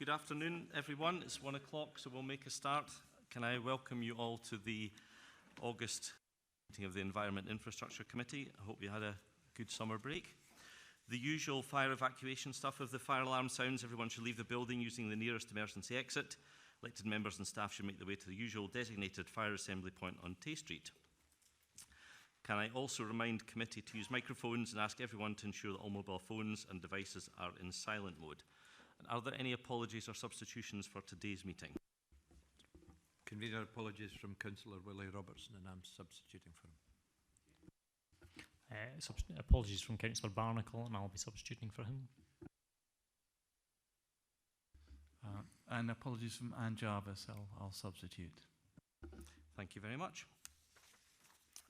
Good afternoon, everyone. It's 1 o'clock, so we'll make a start. Can I welcome you all to the August meeting of the Environment Infrastructure Committee. I hope you had a good summer break. The usual fire evacuation stuff. If the fire alarm sounds, everyone should leave the building using the nearest emergency exit. Elected members and staff should make their way to the usual designated fire assembly point on Tay Street. Can I also remind committee to use microphones and ask everyone to ensure that all mobile phones and devices are in silent mode? And are there any apologies or substitutions for today's meeting? Convener, apologies from Councillor Willie Robertson, and I'm substituting for him. Apologies from Councillor Barnacle, and I'll be substituting for him. And apologies from Anne Jarvis, I'll substitute. Thank you very much.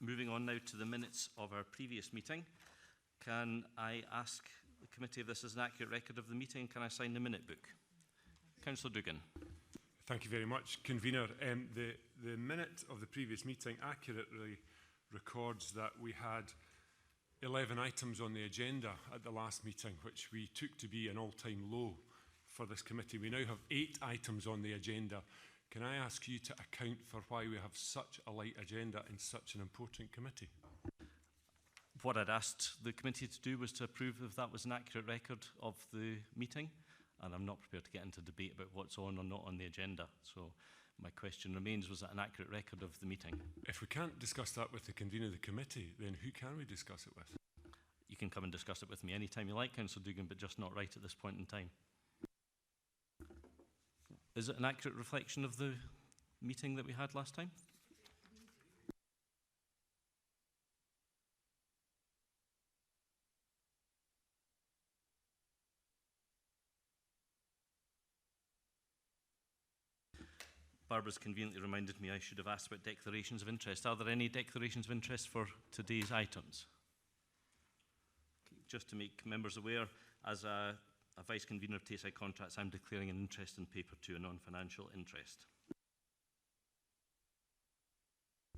Moving on now to the minutes of our previous meeting. Can I ask the committee if this is an accurate record of the meeting? Can I sign the minute book? Councillor Duggan. Thank you very much, Convener. The minute of the previous meeting accurately records that we had 11 items on the agenda at the last meeting, which we took to be an all-time low for this committee. We now have 8 items on the agenda. Can I ask you to account for why we have such a light agenda in such an important committee? What I'd asked the committee to do was to approve if that was an accurate record of the meeting, and I'm not prepared to get into debate about what's on or not on the agenda. So my question remains, was that an accurate record of the meeting? If we can't discuss that with the convener of the committee, then who can we discuss it with? You can come and discuss it with me anytime you like, Councillor Duggan, but just not right at this point in time. Is it an accurate reflection of the meeting that we had last time? Barbara's conveniently reminded me I should have asked about declarations of interest. Are there any declarations of interest for today's items? Okay, just to make members aware, as a Vice Convener of Tayside Contracts, I'm declaring an interest in paper 2, a non-financial interest.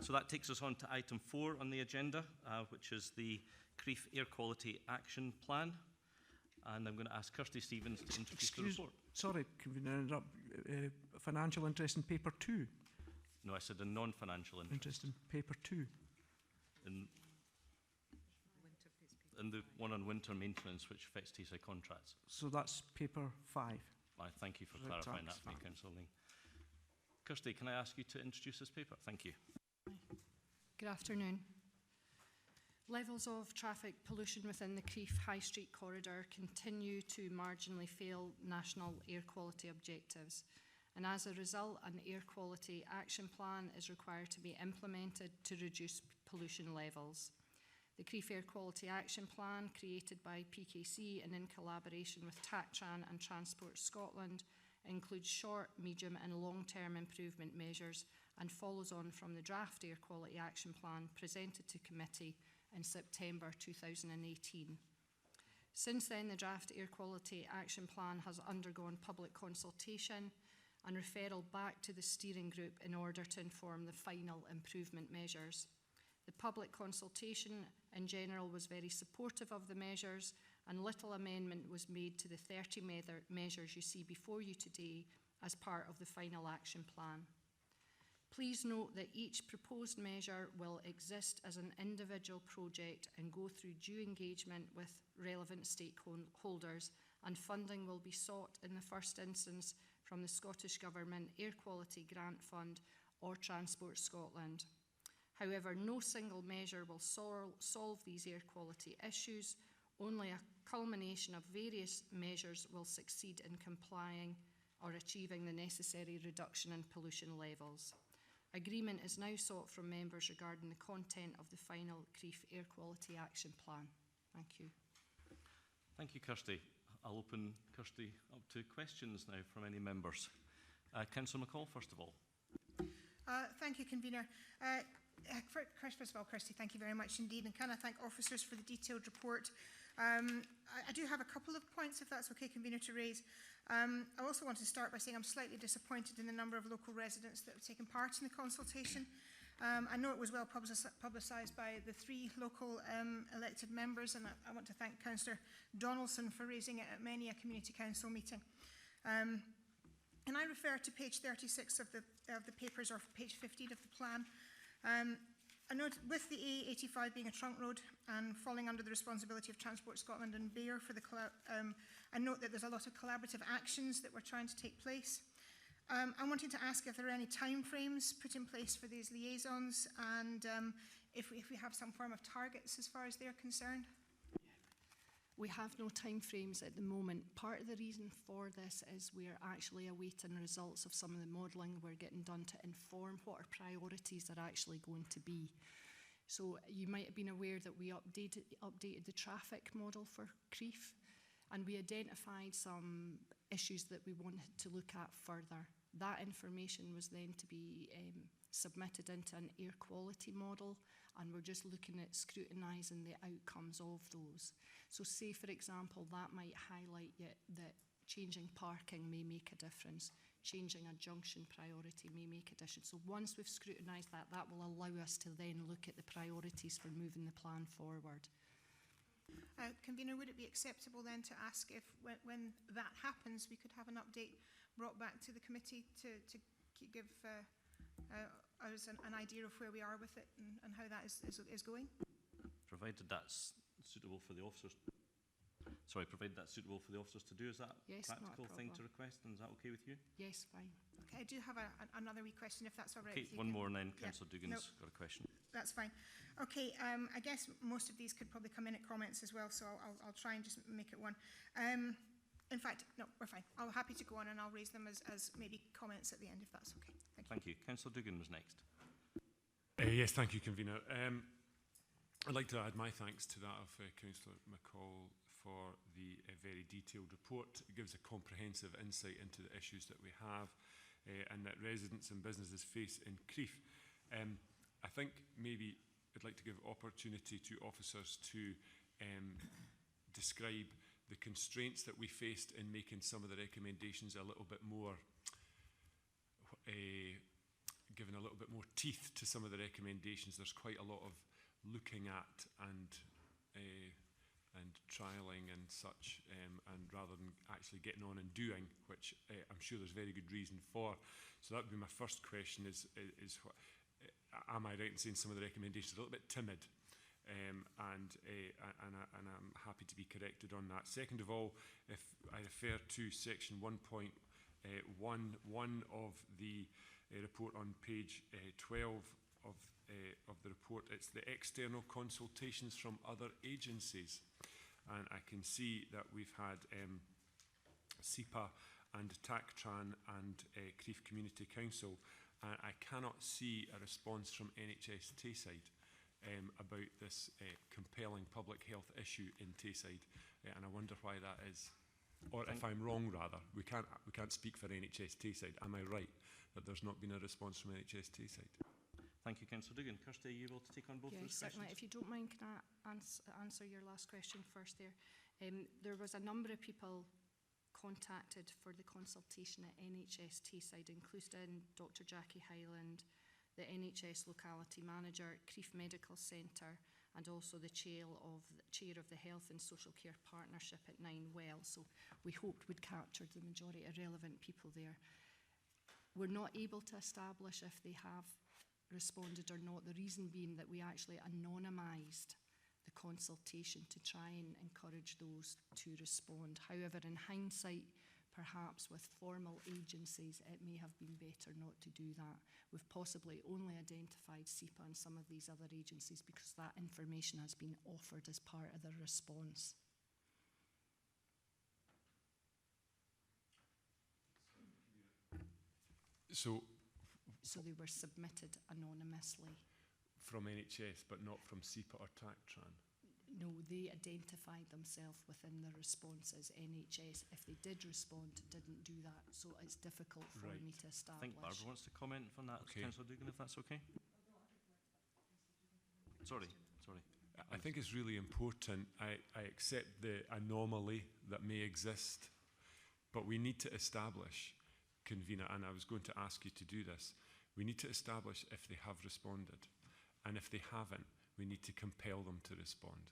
So that takes us on to item 4 on the agenda, which is the Crieff Air Quality Action Plan. And I'm going to ask Kirsty Stevens to introduce the report. Sorry, interrupt. Financial interest in paper 2? No, I said a non-financial interest. Interest in paper 2? In the one on winter maintenance, which affects Tayside Contracts. So that's paper 5? Thank you for clarifying that for me, Councillor Ling. Kirsty, can I ask you to introduce this paper? Thank you. Good afternoon. Levels of traffic pollution within the Crieff High Street corridor continue to marginally fail national air quality objectives, and as a result, an air quality action plan is required to be implemented to reduce pollution levels. The Crieff Air Quality Action Plan, created by PKC and in collaboration with TACTRAN and Transport Scotland, includes short, medium and long-term improvement measures and follows on from the draft Air Quality Action Plan presented to committee in September 2018. Since then, the draft Air Quality Action Plan has undergone public consultation and referral back to the steering group in order to inform the final improvement measures. The public consultation in general was very supportive of the measures, and little amendment was made to the 30 measures you see before you today as part of the final action plan. Please note that each proposed measure will exist as an individual project and go through due engagement with relevant stakeholders, and funding will be sought in the first instance from the Scottish Government Air Quality Grant Fund or Transport Scotland. However, no single measure will solve these air quality issues. Only a culmination of various measures will succeed in complying or achieving the necessary reduction in pollution levels. Agreement is now sought from members regarding the content of the final Crieff Air Quality Action Plan. Thank you. Thank you, Kirsty. I'll open Kirsty up to questions now from any members. Councillor McCall, first of all. Thank you, Convener. First of all, Kirsty, thank you very much indeed, and can I thank officers for the detailed report. I do have a couple of points, if that's okay, Convener, to raise. I also want to start by saying I'm slightly disappointed in the number of local residents that have taken part in the consultation. I know it was well publicised by the 3 local elected members, and I want to thank Councillor Donaldson for raising it at many a community council meeting. And I refer to page 36 of the papers, or page 15 of the plan. I note with the A85 being a trunk road and falling under the responsibility of Transport Scotland and Bayer for the I note that there's a lot of collaborative actions that we're trying to take place. I wanted to ask if there are any timeframes put in place for these liaisons, and if we have some form of targets as far as they're concerned. We have no timeframes at the moment. Part of the reason for this is we're actually awaiting results of some of the modelling we're getting done to inform what our priorities are actually going to be. So you might have been aware that we updated the traffic model for Crieff, and we identified some issues that we wanted to look at further. That information was then to be submitted into an air quality model, and we're just looking at scrutinising the outcomes of those. So say, for example, that might highlight that changing parking may make a difference, changing a junction priority may make a difference. So once we've scrutinised that, that will allow us to then look at the priorities for moving the plan forward. Convener, would it be acceptable then to ask if when that happens, we could have an update brought back to the committee to give us an idea of where we are with it and how that is going? Provided that's suitable for the officers. Sorry, provided that's suitable for the officers to do. Is that Yes, a not a practical thing to problem. request? And is that okay with you? Yes, fine. Okay, I do have another wee question, if that's all right. Okay, with you, one Ken. more and then Yeah. Councillor Dugan's got a question. That's fine. Okay, I guess most of these could probably come in at comments as well, so I'll try and just make it one. In fact, no, we're fine. I'm happy to go on and I'll raise them as maybe comments at the end, if that's okay. Thank you. Thank you. Councillor Dugan was next. Yes, thank you, Convener. I'd like to add my thanks to that of Councillor McCall for the very detailed report. It gives a comprehensive insight into the issues that we have and that residents and businesses face in Crieff. I think maybe I'd like to give opportunity to officers to describe the constraints that we faced in making some of the recommendations a little bit more, giving a little bit more teeth to some of the recommendations. There's quite a lot of looking at and trialling and such, and rather than actually getting on and doing, which I'm sure there's very good reason for. So that would be my first question: is what, am I right in saying some of the recommendations are a little bit timid? And I'm happy to be corrected on that. Second of all, if I refer to section 1.11 of the report on page 12 of the report, it's the external consultations from other agencies. And I can see that we've had SEPA and TACTRAN and Crieff Community Council. And I cannot see a response from NHS Tayside about this compelling public health issue in Tayside. And I wonder why that is. Or if I'm wrong, rather. We can't speak for NHS Tayside. Am I right that there's not been a response from NHS Tayside? Thank you, Councillor Dugan. Kirsty, are you able to take on both Yes, those certainly. questions? If you don't mind, can I answer your last question first there? There was a number of people contacted for the consultation at NHS Tayside, including Dr Jackie Hyland, the NHS Locality Manager, Crieff Medical Centre, and also the chair of the Health and Social Care Partnership at Nine Wells. So we hoped we'd captured the majority of relevant people there. We're not able to establish if they have responded or not, the reason being that we actually anonymised the consultation to try and encourage those to respond. However, in hindsight, perhaps with formal agencies, it may have been better not to do that. We've possibly only identified SEPA and some of these other agencies because that information has been offered as part of the response. So they were submitted anonymously. From NHS, but not from SEPA or TACTRAN? No, they identified themselves within the response as NHS. If they did respond, didn't do that. So it's difficult for Right. me to I establish. think Barbara wants to comment on that, Okay. Councillor Dugan, if that's okay. Sorry. I think it's really important. I accept the anomaly that may exist, but we need to establish, Convener, and I was going to ask you to do this, we need to establish if they have responded. And if they haven't, we need to compel them to respond,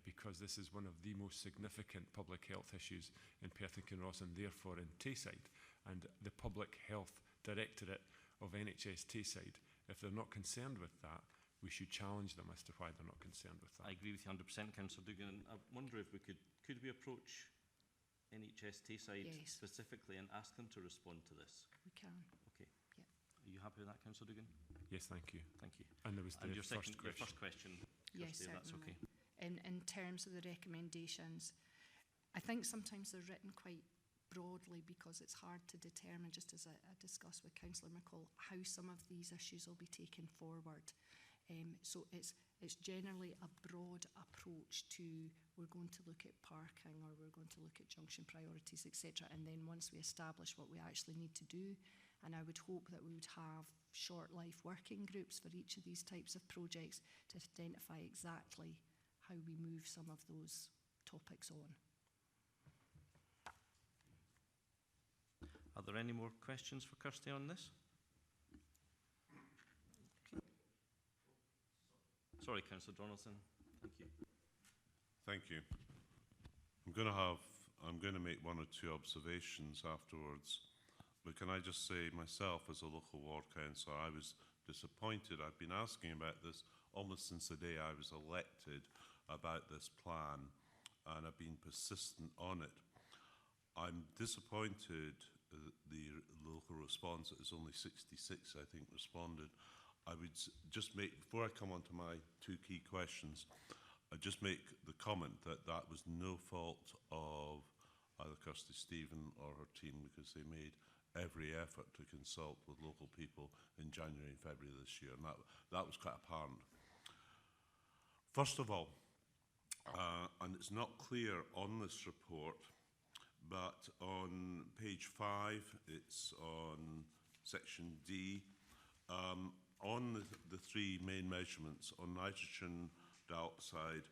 because this is one of the most significant public health issues in Perth and Kinross, and therefore in Tayside. and the Public Health Directorate of NHS Tayside, if they're not concerned with that, we should challenge them as to why they're not concerned with that. I agree with you 100%, Councillor Dugan. I wonder if we could we approach NHS Tayside Yes. specifically and ask them to respond to this? We can. Okay. Yep. Are you happy with that, Councillor Dugan? Yes, thank you. Thank you. And there was the And your first first question. question, Yes, Kirsty, if that's certainly. okay. In terms of the recommendations, I think sometimes they're written quite broadly because it's hard to determine, just as I discussed with Councillor McCall, how some of these issues will be taken forward. So it's generally a broad approach to, we're going to look at parking or we're going to look at junction priorities, etc. And then once we establish what we actually need to do, and I would hope that we would have short life working groups for each of these types of projects to identify exactly how we move some of those topics on. Are there any more questions for Kirsty on this? Okay. Sorry, Councillor Donaldson. Thank you. Thank you. I'm going to make one or two observations afterwards, but can I just say myself as a local ward councillor, I was disappointed. I've been asking about this almost since the day I was elected about this plan, and I've been persistent on it. I'm disappointed the local response is only 66, I think, responded. I would just make, before I come on to my two key questions, I'd just make the comment that that was no fault of either Kirsty Stephen or her team, because they made every effort to consult with local people in January and February this year, and that was quite apparent. First of all, and it's not clear on this report, but on page 5, it's on section D, on the three main measurements, on nitrogen dioxide,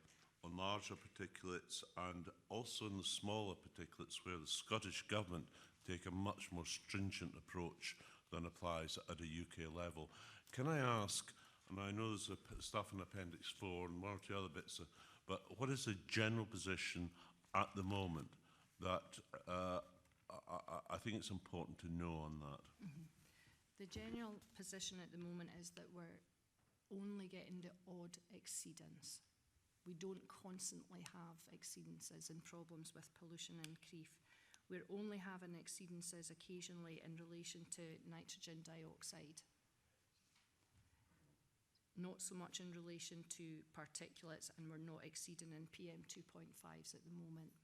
on larger particulates, and also in the smaller particulates, where the Scottish Government take a much more stringent approach than applies at a UK level. Can I ask, and I know there's stuff in Appendix 4 and one or two other bits, but what is the general position at the moment? That I think it's important to know on that. Mm-hmm. The general position at the moment is that we're only getting the odd exceedance. We don't constantly have exceedances and problems with pollution in Crieff. We're only having exceedances occasionally in relation to nitrogen dioxide. Not so much in relation to particulates, and we're not exceeding in PM 2.5s at the moment.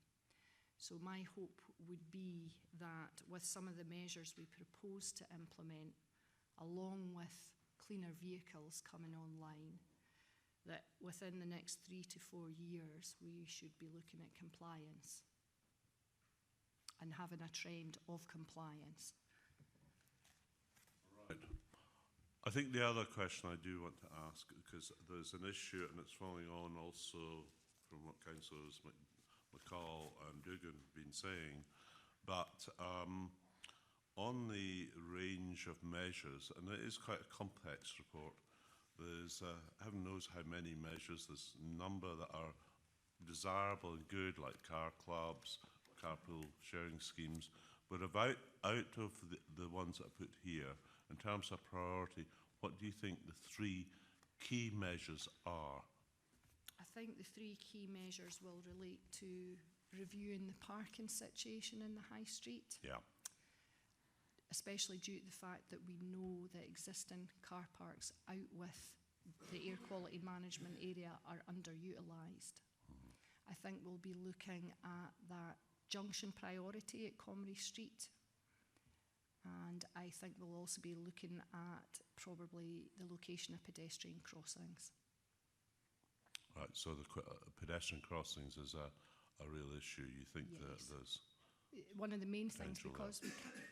So my hope would be that with some of the measures we propose to implement, along with cleaner vehicles coming online, that within the next 3 to 4 years, we should be looking at compliance and having a trend of compliance. Right. I think the other question I do want to ask, because there's an issue, and it's following on also from what Councillors McCall and Dugan have been saying, but on the range of measures, and it is quite a complex report, there's heaven knows how many measures, there's a number that are desirable and good, like car clubs, carpool sharing schemes, but out of the ones that are put here, in terms of priority, what do you think the three key measures are? I think the three key measures will relate to reviewing the parking situation in the high street. Yeah. Especially due to the fact that we know that existing car parks out with the air quality management area are underutilised. Mm-hmm. I think we'll be looking at that junction priority at Comrie Street. And I think we'll also be looking at probably the location of pedestrian crossings. Right, so the pedestrian crossings is a real issue. You think that Yes. there's One of the main things, potential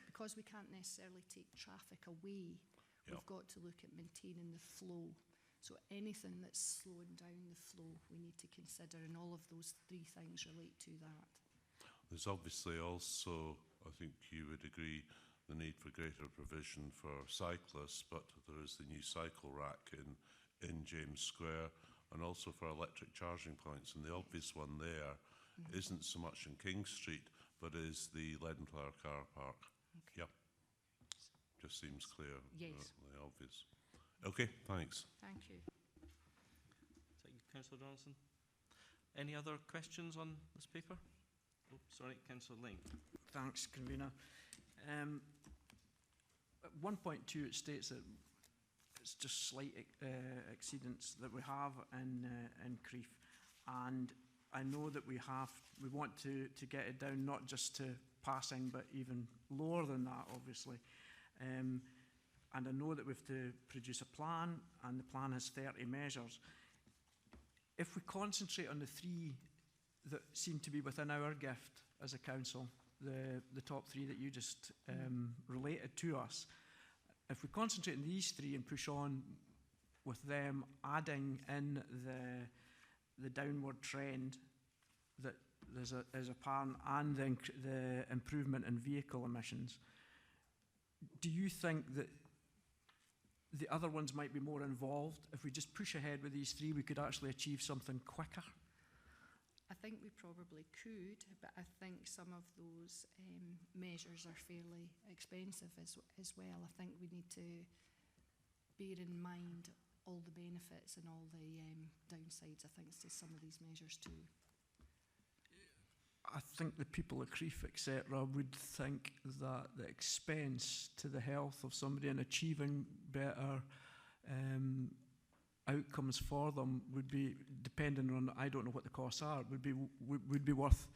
because we can't necessarily take traffic away, Yeah. we've got to look at maintaining the flow. So anything that's slowing down the flow, we need to consider, and all of those three things relate to that. There's obviously also, I think you would agree, the need for greater provision for cyclists, but there is the new cycle rack in James Square, and also for electric charging points. And the obvious one there isn't so much in King Street, but is the Leadenflower car park. Just seems clear. Yes. Obvious. Okay, thanks. Thank you. Is that you, Councillor Donaldson? Any other questions on this paper? Oh, sorry, Councillor Lane. Thanks, Convener. At 1.2 it states that it's just slight exceedance that we have in Crieff, and I know that we want to get it down not just to passing but even lower than that, obviously. And I know that we have to produce a plan, and the plan has 30 measures. If we concentrate on the 3 that seem to be within our gift as a council, the top 3 that you just related to us, if we concentrate on these 3 and push on with them, adding in the downward trend that is apparent, and then the improvement in vehicle emissions, do you think that the other ones might be more involved? If we just push ahead with these 3, we could actually achieve something quicker? I think we probably could, but I think some of those measures are fairly expensive as well. I think we need to bear in mind all the benefits and all the downsides, I think, to some of these measures too. I think the people of Crieff, etc., would think that the expense to the health of somebody in achieving better outcomes for them would be, depending on, I don't know what the costs are, would be worth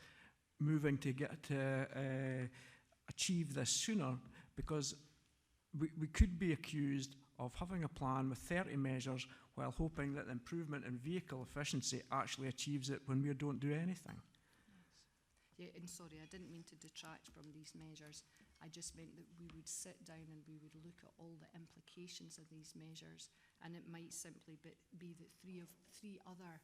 moving to get to achieve this sooner, because we could be accused of having a plan with 30 measures while hoping that the improvement in vehicle efficiency actually achieves it when we don't do anything. Yeah, and sorry, I didn't mean to detract from these measures. I just meant that we would sit down and we would look at all the implications of these measures, and it might simply be that three other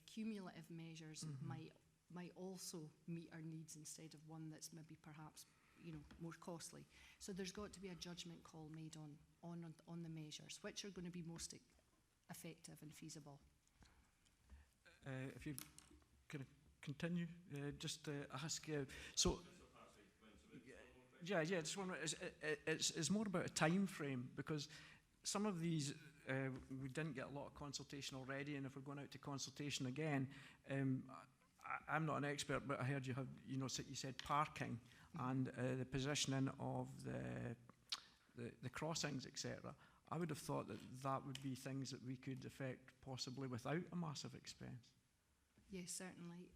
cumulative measures might also meet our needs instead of one that's maybe perhaps more costly. So there's got to be a judgment call made on the measures, which are going to be most effective and feasible. If you could continue, just ask. Just one. It's more about a time frame, because some of these we didn't get a lot of consultation already, and if we're going out to consultation again, I'm not an expert, but I heard you have, you said parking and the positioning of the crossings, etc. I would have thought that would be things that we could affect possibly without a massive expense. Yes, certainly.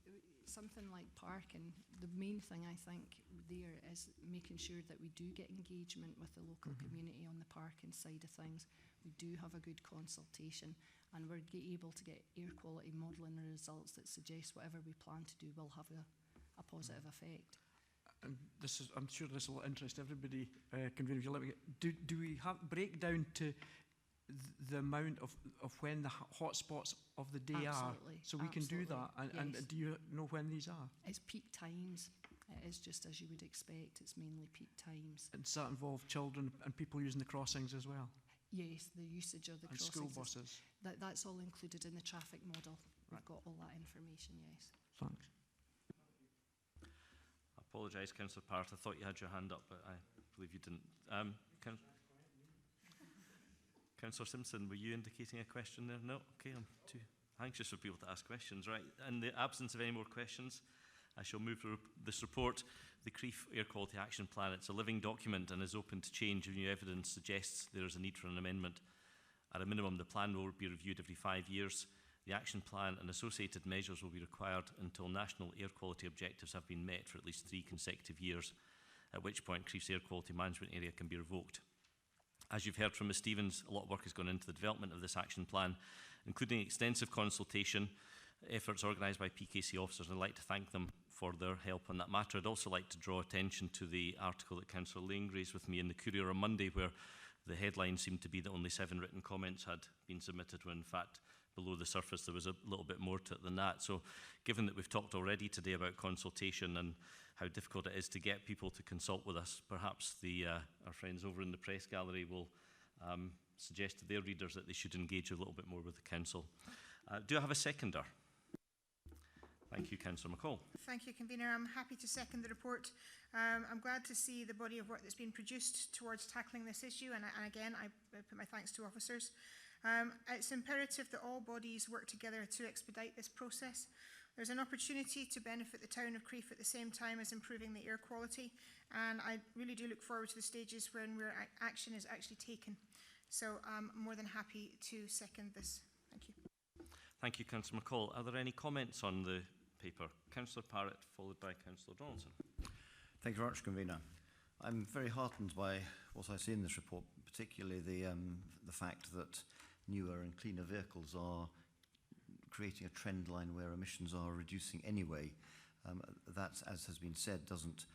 Something like parking, the main thing I think there is making sure that we do get engagement with the local community on the parking side of things. We do have a good consultation, and we're able to get air quality modelling results that suggest whatever we plan to do will have a positive effect. And I'm sure this will interest everybody. Convener, if you let me do we have breakdown to the amount of when the hotspots of the day Absolutely, are, so we can do that? And yes. do you know when these are? It's peak times. It is just as you would expect. It's mainly peak times. And does that involve children and people using the crossings as well? Yes, the usage of the And crossings. school buses? That's all included in the traffic model. We've got all that information, yes. Thanks. I apologise, Councillor Parrott. I thought you had your hand up, but I believe you didn't. Councillor Simpson, were you indicating a question there? No? Okay, I'm too anxious for people to ask questions. Right, in the absence of any more questions, I shall move through this report. The Crieff Air Quality Action Plan, it's a living document and is open to change if new evidence suggests there is a need for an amendment. At a minimum, the plan will be reviewed every 5 years. The action plan and associated measures will be required until national air quality objectives have been met for at least 3 consecutive years, at which point Crieff's air quality management area can be revoked. As you've heard from Ms Stevens, a lot of work has gone into the development of this action plan, including extensive consultation, efforts organised by PKC officers, and I'd like to thank them for their help on that matter. I'd also like to draw attention to the article that Councillor Lane raised with me in the Courier on Monday, where the headline seemed to be that only 7 written comments had been submitted, when in fact below the surface there was a little bit more to it than that. So given that we've talked already today about consultation and how difficult it is to get people to consult with us, perhaps our friends over in the press gallery will suggest to their readers that they should engage a little bit more with the council. Do I have a seconder? Thank you, Councillor McCall. Thank you, Convener. I'm happy to second the report. I'm glad to see the body of work that's been produced towards tackling this issue, and again, I put my thanks to officers. It's imperative that all bodies work together to expedite this process. There's an opportunity to benefit the town of Crieff at the same time as improving the air quality, and I really do look forward to the stages when action is actually taken. So I'm more than happy to second this. Thank you. Thank you, Councillor McCall. Are there any comments on the paper? Councillor Parrott, followed by Councillor Donaldson. Thank you very much, Convener. I'm very heartened by what I see in this report, particularly the fact that newer and cleaner vehicles are creating a trend line where emissions are reducing anyway. That, as has been said, doesn't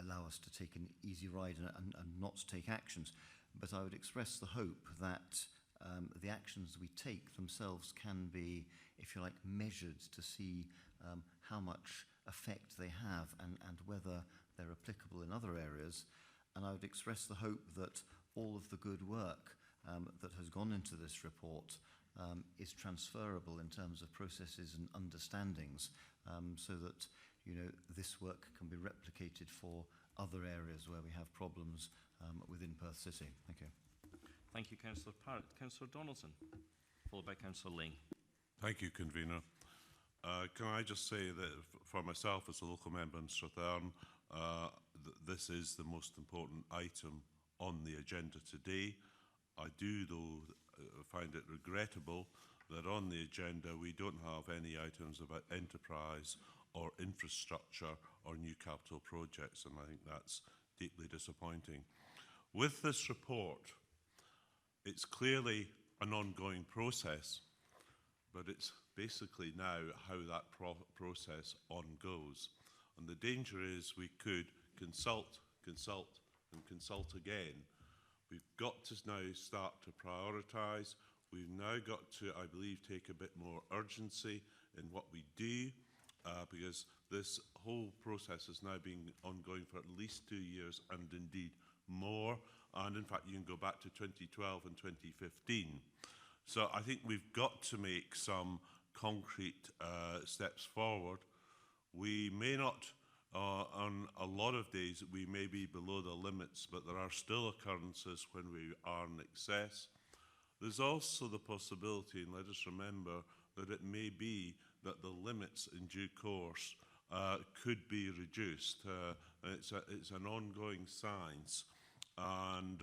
allow us to take an easy ride and not take actions. But I would express the hope that the actions we take themselves can be, if you like, measured to see how much effect they have and whether they're applicable in other areas. And I would express the hope that all of the good work that has gone into this report is transferable in terms of processes and understandings, so that this work can be replicated for other areas where we have problems within Perth City. Thank you. Thank you, Councillor Parrott. Councillor Donaldson, followed by Councillor Lane. Thank you, Convener. Can I just say that for myself as a local member in Strathearn, this is the most important item on the agenda today. I do, though, find it regrettable that on the agenda we don't have any items about enterprise or infrastructure or new capital projects, and I think that's deeply disappointing. With this report, it's clearly an ongoing process, but it's basically now how that process goes. And the danger is we could consult, and consult again. We've got to now start to prioritise. We've now got to, I believe, take a bit more urgency in what we do, because this whole process has now been ongoing for at least 2 years and indeed more. And in fact, you can go back to 2012 and 2015. So I think we've got to make some concrete steps forward. We may not, on a lot of days, we may be below the limits, but there are still occurrences when we are in excess. There's also the possibility, and let us remember, that it may be that the limits in due course could be reduced. It's an ongoing science, and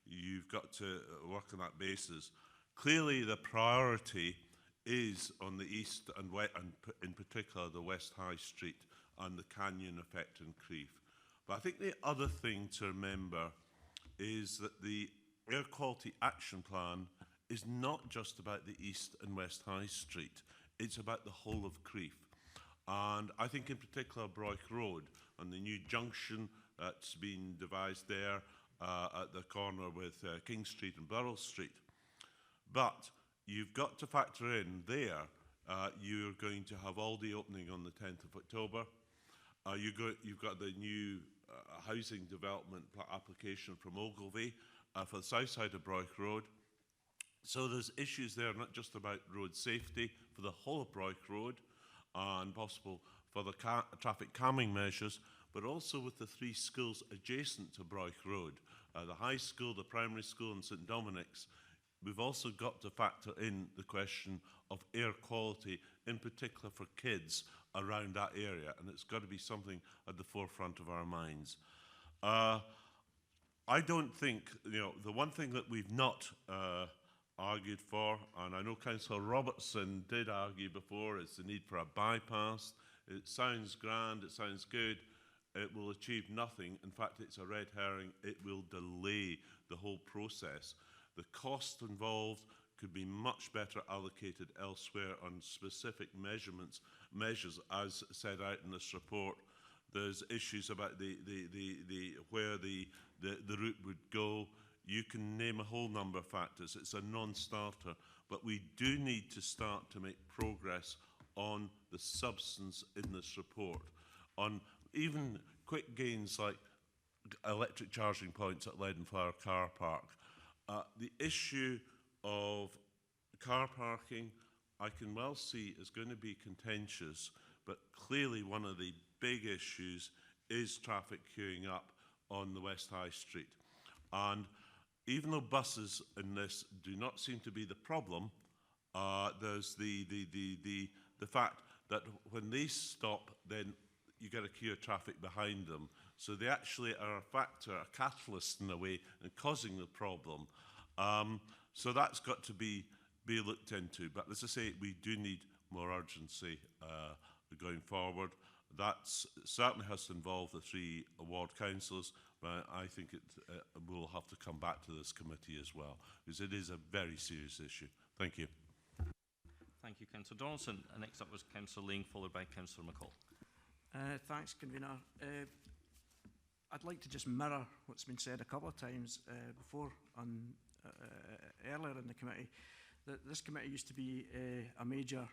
you've got to work on that basis. Clearly, the priority is on the east and in particular the West High Street and the canyon effect in Crieff. But I think the other thing to remember is that the Air Quality Action Plan is not just about the East and West High Street, it's about the whole of Crieff. And I think in particular Broich Road and the new junction that's been devised there at the corner with King Street and Burrell Street. But you've got to factor in there, you're going to have Aldi opening on the 10th of October. You've got the new housing development application from Ogilvy for the south side of Broich Road. So there's issues there, not just about road safety for the whole of Broich Road and possible for the traffic calming measures, but also with the 3 schools adjacent to Broich Road, the high school, the primary school and St Dominic's. We've also got to factor in the question of air quality, in particular for kids around that area, and it's got to be something at the forefront of our minds. I don't think, the one thing that we've not argued for, and I know Councillor Robertson did argue before, is the need for a bypass. It sounds grand, it sounds good, it will achieve nothing. In fact, it's a red herring. It will delay the whole process. The cost involved could be much better allocated elsewhere on specific measures as set out in this report. There's issues about where the route would go. You can name a whole number of factors. It's a non-starter, but we do need to start to make progress on the substance in this report, on even quick gains like electric charging points at Leadenflower Car Park. The issue of car parking I can well see is going to be contentious, but clearly one of the big issues is traffic queuing up on the West High Street. And even though buses in this do not seem to be the problem, there's the fact that when they stop, then you get a queue of traffic behind them. So they actually are a factor, a catalyst in a way, in causing the problem. So that's got to be looked into. But as I say, we do need more urgency going forward. That certainly has to involve the 3 ward councillors, but I think it will have to come back to this committee as well, because it is a very serious issue. Thank you. Thank you, Councillor Donaldson. Next up was Councillor Ling, followed by Councillor McCall. Thanks, Convener. I'd like to just mirror what's been said a couple of times before on earlier in the committee, that this committee used to be a major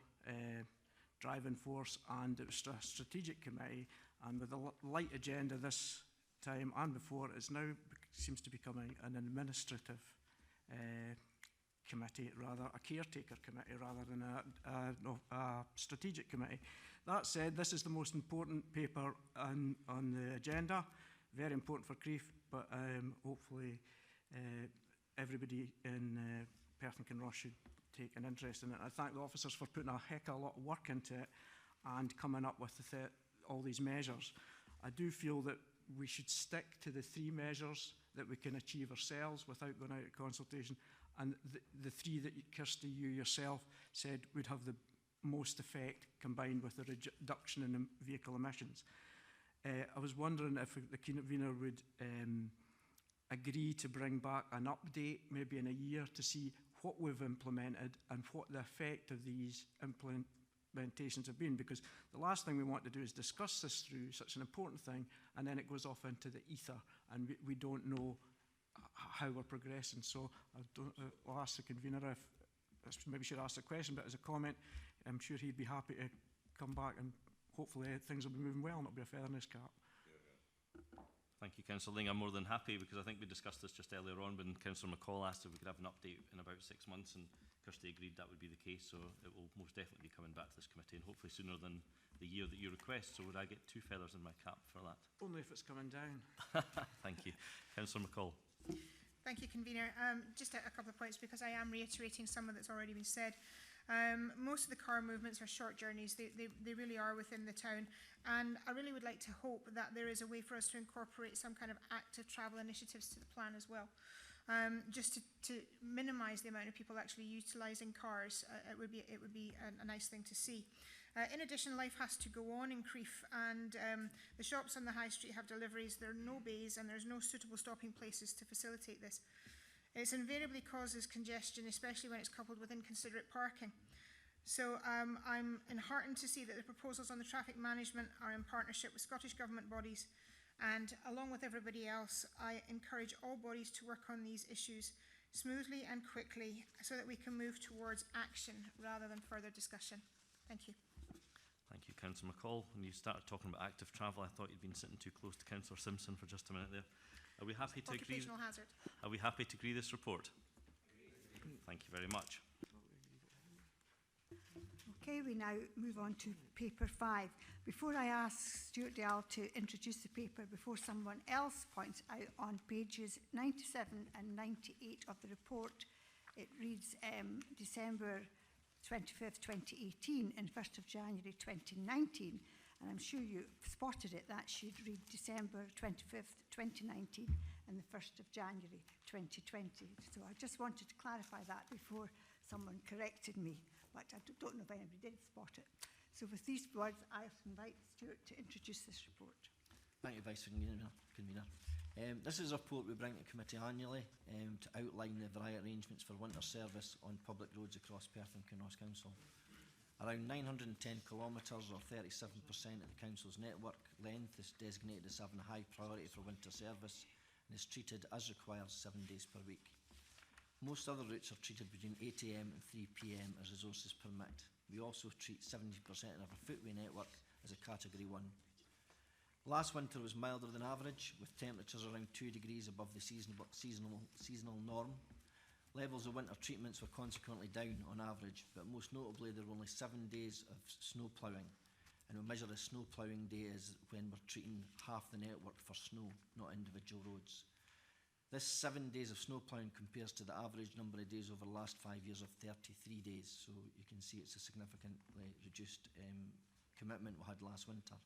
driving force, and it was a strategic committee, and with a light agenda this time and before, it now seems to be becoming an administrative committee, rather a caretaker committee rather than a strategic committee. That said, this is the most important paper on the agenda, very important for Crieff, but hopefully everybody in Perth and Kinross should take an interest in it. I thank the officers for putting a heck of a lot of work into it and coming up with all these measures. I do feel that we should stick to the 3 measures that we can achieve ourselves without going out of consultation, and the 3 that Kirsty, you yourself said would have the most effect combined with the reduction in vehicle emissions. I was wondering if the convener would agree to bring back an update maybe in a year to see what we've implemented and what the effect of these implementations have been, because the last thing we want to do is discuss this through such an important thing and then it goes off into the ether and we don't know how we're progressing. So I'll ask the convener if maybe should ask a question, but as a comment, I'm sure he'd be happy to come back and hopefully things will be moving well and it'll be a feather in his cap. Thank you, Councillor Ling. I'm more than happy, because I think we discussed this just earlier on when Councillor McCall asked if we could have an update in about 6 months, and Kirsty agreed that would be the case, so it will most definitely be coming back to this committee, and hopefully sooner than the year that you request. So would I get 2 feathers in my cap for that? Only if it's coming down. Thank you. Councillor McCall. Thank you, Convener. Just a couple of points, because I am reiterating some of that's already been said. Most of the car movements are short journeys. They really are within the town. And I really would like to hope that there is a way for us to incorporate some kind of active travel initiatives to the plan as well. Just to minimise the amount of people actually utilising cars, it would be a nice thing to see. In addition, life has to go on in Crieff, and the shops on the high street have deliveries. There are no bays and there's no suitable stopping places to facilitate this. It invariably causes congestion, especially when it's coupled with inconsiderate parking. So I'm heartened to see that the proposals on the traffic management are in partnership with Scottish Government bodies, and along with everybody else, I encourage all bodies to work on these issues smoothly and quickly so that we can move towards action rather than further discussion. Thank you. Thank you, Councillor McCall. When you started talking about active travel, I thought you'd been sitting too close to Councillor Simpson for just a minute there. Are we happy to agree? Occupational hazard. Are we happy to agree this report? Thank you very much. Okay, we now move on to paper 5. Before I ask Stuart Dale to introduce the paper, before someone else points out on pages 97 and 98 of the report, it reads December 25th, 2018 and 1st of January 2019. And I'm sure you spotted it. That should read December 25th, 2019 and the 1st of January 2020. So I just wanted to clarify that before someone corrected me, but I don't know if anybody did spot it. So with these words, I invite Stuart to introduce this report. Thank you, Vice Convener. This is a report we bring to committee annually to outline the variety arrangements for winter service on public roads across Perth and Kinross Council. Around 910 kilometres, or 37% of the council's network length, is designated as having a high priority for winter service and is treated as required 7 days per week. Most other routes are treated between 8 AM and 3 PM as resources permit. We also treat 70% of our footway network as a Category 1. Last winter was milder than average, with temperatures around 2 degrees above the seasonal norm. Levels of winter treatments were consequently down on average, but most notably there were only 7 days of snow ploughing. And we measure a snow ploughing day as when we're treating half the network for snow, not individual roads. This 7 days of snow ploughing compares to the average number of days over the last 5 years of 33 days. So you can see it's a significantly reduced commitment we had last winter.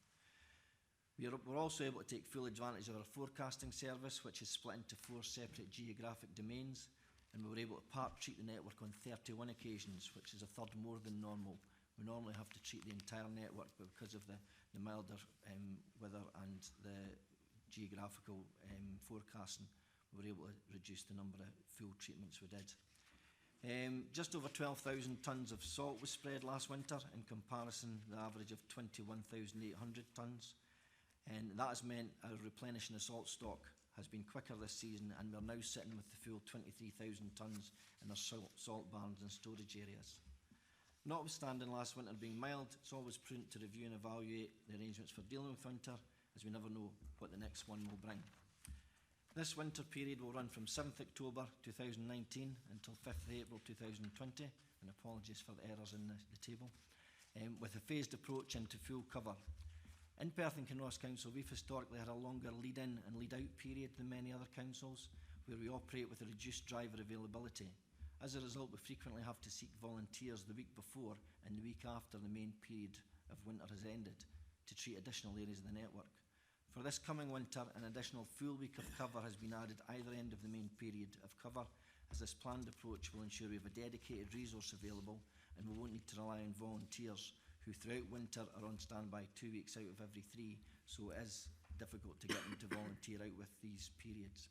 We're also able to take full advantage of our forecasting service, which is split into 4 separate geographic domains, and we were able to part treat the network on 31 occasions, which is a third more than normal. We normally have to treat the entire network, but because of the milder weather and the geographical forecasting, we were able to reduce the number of full treatments we did. Just over 12,000 tonnes of salt was spread last winter, in comparison the average of 21,800 tonnes. And that has meant our replenishing the salt stock has been quicker this season, and we're now sitting with the full 23,000 tonnes in our salt barns and storage areas. Notwithstanding last winter being mild, it's always prudent to review and evaluate the arrangements for dealing with winter, as we never know what the next one will bring. This winter period will run from 7th October 2019 until 5th April 2020, and apologies for the errors in the table, with a phased approach into full cover. In Perth and Kinross Council, we've historically had a longer lead-in and lead-out period than many other councils, where we operate with a reduced driver availability. As a result, we frequently have to seek volunteers the week before and the week after the main period of winter has ended to treat additional areas of the network. For this coming winter, an additional full week of cover has been added either end of the main period of cover, as this planned approach will ensure we have a dedicated resource available and we won't need to rely on volunteers who throughout winter are on standby 2 weeks out of every 3, so it is difficult to get them to volunteer out with these periods.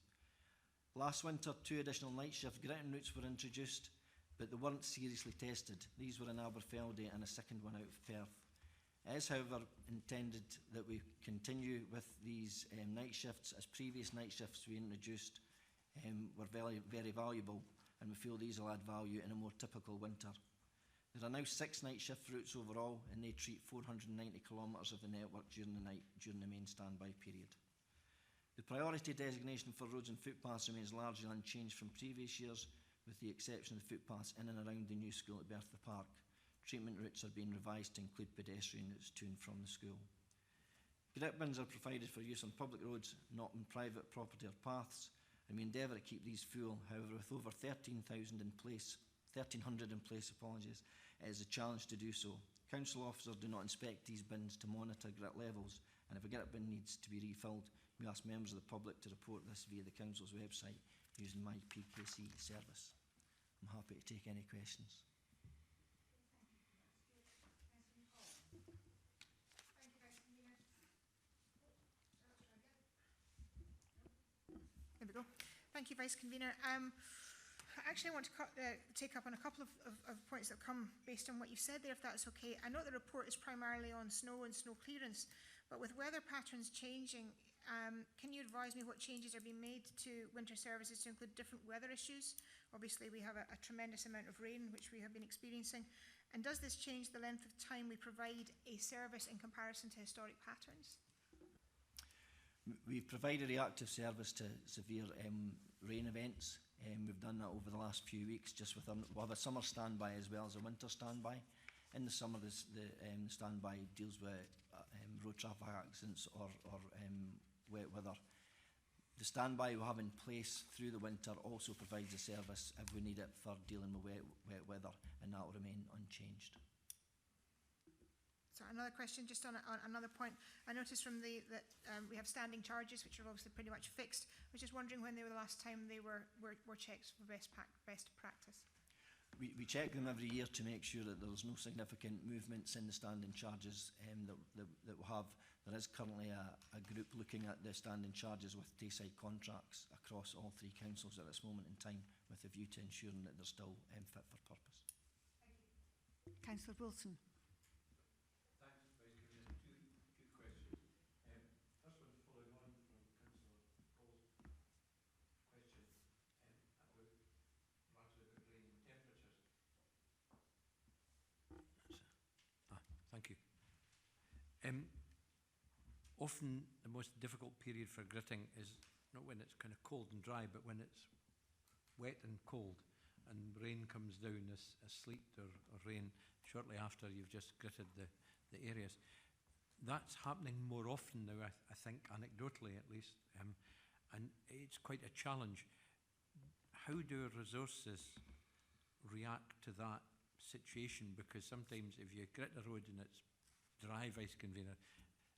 Last winter, 2 additional night shift gritting routes were introduced, but they weren't seriously tested. These were in Aberfeldy and a second one out of Perth. It is, however, intended that we continue with these night shifts, as previous night shifts we introduced were very, very valuable, and we feel these will add value in a more typical winter. There are now 6 night shift routes overall, and they treat 490 kilometres of the network during the night, during the main standby period. The priority designation for roads and footpaths remains largely unchanged from previous years, with the exception of the footpaths in and around the new school at Bertha Park. Treatment routes are being revised to include pedestrian routes to and from the school. Grit bins are provided for use on public roads, not on private property or paths, and we endeavour to keep these full. However, with over 1,300 in place, apologies, it is a challenge to do so. Council officers do not inspect these bins to monitor grit levels, and if a grit bin needs to be refilled, we ask members of the public to report this via the Council's website using my PKC service. I'm happy to take any questions. There we go. Thank you, Vice Convener. I actually want to take up on a couple of points that come based on what you've said there, if that's okay. I know the report is primarily on snow and snow clearance, but with weather patterns changing, can you advise me what changes are being made to winter services to include different weather issues? Obviously, we have a tremendous amount of rain, which we have been experiencing. And does this change the length of time we provide a service in comparison to historic patterns? We've provided reactive service to severe rain events. We've done that over the last few weeks, just with we'll have a summer standby as well as a winter standby. In the summer, the standby deals with road traffic accidents or wet weather. The standby we have in place through the winter also provides a service if we need it for dealing with wet weather, and that will remain unchanged. So another question, just on another point. I noticed from that we have standing charges, which are obviously pretty much fixed. I was just wondering when they were the last time they were checked for best practice. We check them every year to make sure that there's no significant movements in the standing charges that we have. There is currently a group looking at the standing charges with Tayside contracts across all 3 councils at this moment in time, with a view to ensuring that they're still fit for purpose. Councillor Wilson. Thank you. Often the most difficult period for gritting is not when it's kind of cold and dry, but when it's wet and cold. and rain comes down as sleet or rain shortly after you've just gritted the areas. That's happening more often now, I think, anecdotally at least, and it's quite a challenge. How do resources react to that situation? Because sometimes if you grit a road and it's dry, Vice Convener,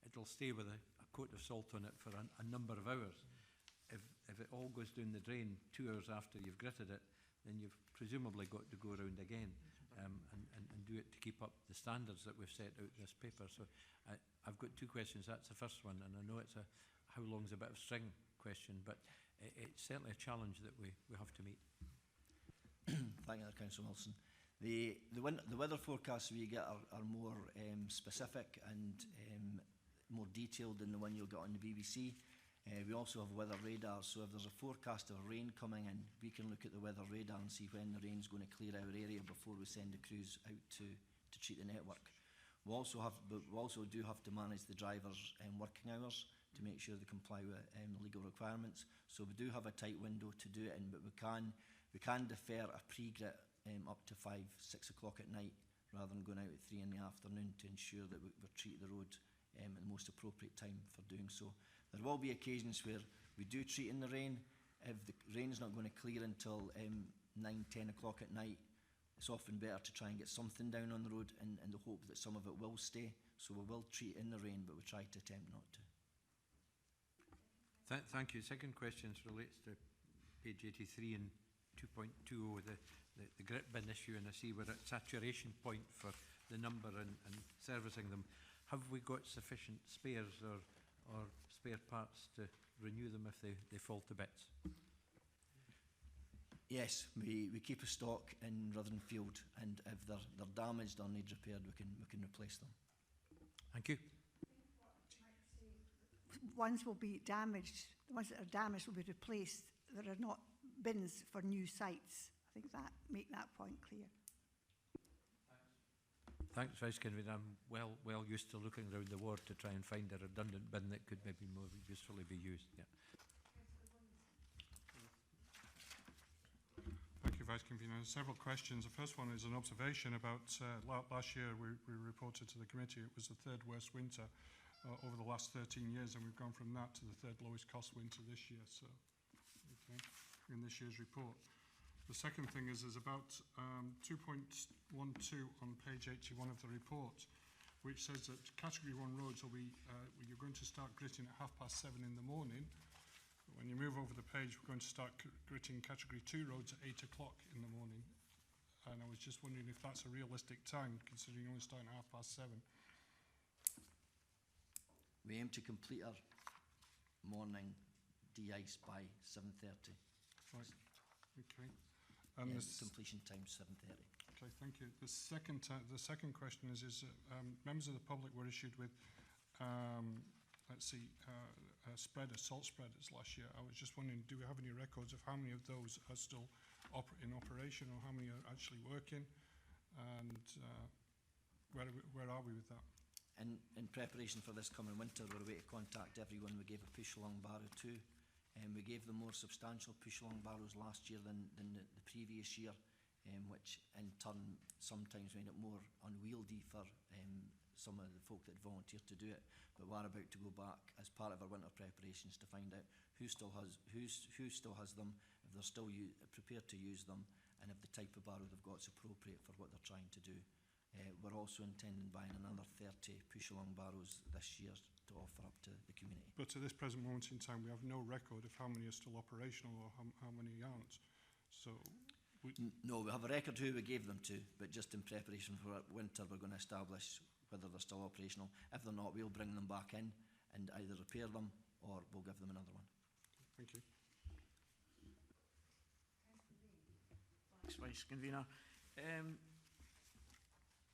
it'll stay with a coat of salt on it for a number of hours. If it all goes down the drain 2 hours after you've gritted it, then you've presumably got to go around again and do it to keep up the standards that we've set out in this paper. So I've got two questions. That's the first one, and I know it's a how long's a bit of string question, but it's certainly a challenge that we have to meet. Thank you, Councillor Wilson. The weather forecasts we get are more specific and more detailed than the one you'll get on the BBC. We also have weather radars, so if there's a forecast of rain coming in, we can look at the weather radar and see when the rain's going to clear our area before we send the crews out to treat the network. We also do have to manage the drivers' working hours to make sure they comply with legal requirements. So we do have a tight window to do it in, but we can defer a pre-grit up to 5, 6 o'clock at night rather than going out at 3 in the afternoon to ensure that we treat the road at the most appropriate time for doing so. There will be occasions where we do treat in the rain. If the rain's not going to clear until 9, 10 o'clock at night, it's often better to try and get something down on the road in the hope that some of it will stay. So we will treat in the rain, but we try to attempt not to. Thank you. Second question relates to page 83 and 2.20, the grit bin issue, and I see we're at saturation point for the number and servicing them. Have we got sufficient spares or spare parts to renew them if they fall to bits? Yes, we keep a stock in Rutherford Field, and if they're damaged or need repaired, we can replace them. Thank you. Ones will be damaged. The ones that are damaged will be replaced. There are not bins for new sites. I think that make that point clear. Thanks, Vice Convener. I'm well used to looking around the ward to try and find a redundant bin that could maybe more usefully be used. Yeah. Thank you, Vice Convener. Several questions. The first one is an observation about last year we reported to the committee it was the third worst winter over the last 13 years, and we've gone from that to the third lowest cost winter this year, so okay, in this year's report. The second thing is about 2.12 on page 81 of the report, which says that Category 1 roads will be, you're going to start gritting at 7:30 in the morning. When you move over the page, we're going to start gritting Category 2 roads at 8 o'clock in the morning. And I was just wondering if that's a realistic time, considering you're only starting at 7:30. We aim to complete our morning de-ice by 7:30. Right. Okay. Completion time 7:30. Okay, thank you. The second question is members of the public were issued with, salt spreaders last year. I was just wondering, do we have any records of how many of those are still in operation, or how many are actually working, and where are we with that? In preparation for this coming winter, we're away to contact everyone. We gave a push-along barrow to. We gave them more substantial push-along barrows last year than the previous year, which in turn sometimes made it more unwieldy for some of the folk that volunteered to do it. But we're about to go back as part of our winter preparations to find out who still has them, if they're still prepared to use them, and if the type of barrow they've got is appropriate for what they're trying to do. We're also intending buying another 30 push-along barrows this year to offer up to the community. But at this present moment in time, we have no record of how many are still operational or how many aren't. So, no, we have a record who we gave them to, but just in preparation for winter, we're going to establish whether they're still operational. If they're not, we'll bring them back in and either repair them or we'll give them another one. Thank you. Thanks, Vice Convener.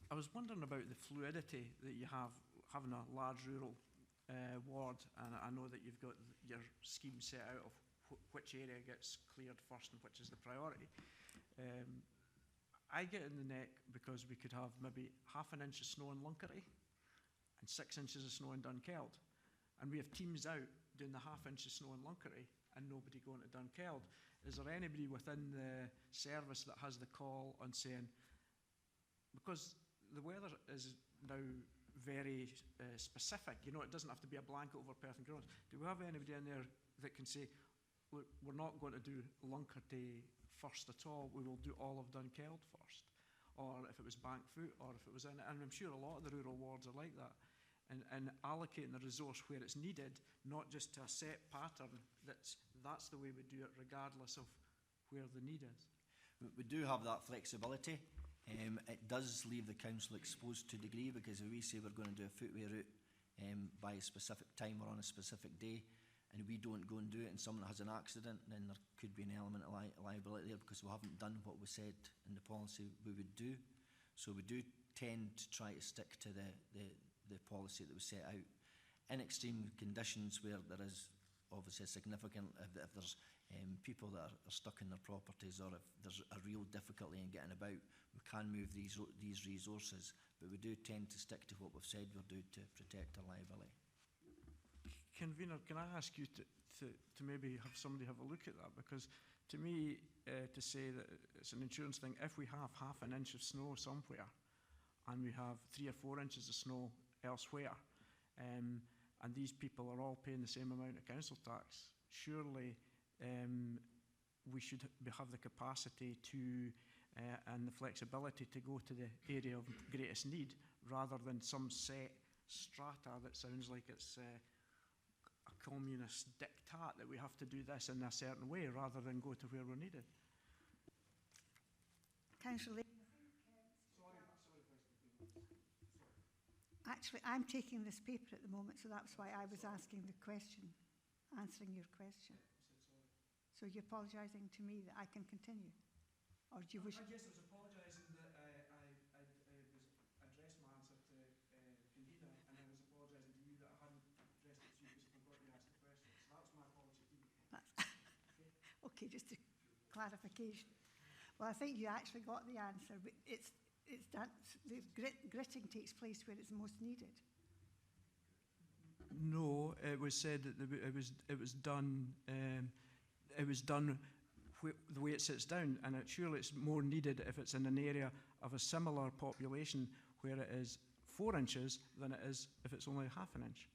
I was wondering about the fluidity that you have having a large rural ward, and I know that you've got your scheme set out of which area gets cleared first and which is the priority. I get in the neck because we could have maybe 1/2 inch of snow in Lunkery and 6 inches of snow in Dunkeld, and we have teams out doing the half-inch of snow in Lunkery and nobody going to Dunkeld? Is there anybody within the service that has the call on saying, because the weather is now very specific, you know, it doesn't have to be a blanket over Perth and Grounds. Do we have anybody in there that can say, look, we're not going to do Lunkerty first at all, we will do all of Dunkeld first? Or if it was Bankfoot, or if it was in, and I'm sure a lot of the rural wards are like that. And allocating the resource where it's needed, not just to a set pattern, that's the way we do it regardless of where the need is. We do have that flexibility. It does leave the council exposed to a degree, because if we say we're going to do a footway route by a specific time or on a specific day, and we don't go and do it and someone has an accident, then there could be an element of liability there, because we haven't done what we said in the policy we would do. So we do tend to try to stick to the policy that was set out. In extreme conditions where there is obviously a significant, if there's people that are stuck in their properties, or if there's a real difficulty in getting about, we can move these resources, but we do tend to stick to what we've said we'll do to protect our liability. Convener, can I ask you to maybe have somebody have a look at that? Because to me, to say that it's an insurance thing, if we have half an inch of snow somewhere and we have 3 or 4 inches of snow elsewhere, and these people are all paying the same amount of council tax, surely we should have the capacity to and the flexibility to go to the area of greatest need, rather than some set strata that sounds like it's a communist diktat that we have to do this in a certain way, rather than go to where we're needed. Councillor Lee. Actually, I'm taking this paper at the moment, so that's why I was asking the question, answering your question. So you're apologising to me that I can continue? Or do you wish... I guess I was apologising that I addressed my answer to Convener, and I was apologising to you that I hadn't addressed it to you because I forgot you asked the question. So that was my apology to you. Okay, just a clarification. Well, I think you actually got the answer, but it's done, the gritting takes place where it's most needed. No, it was said that it was done. It was done the way it sits down, and surely it's more needed if it's in an area of a similar population where it is 4 inches than it is if it's only half an inch.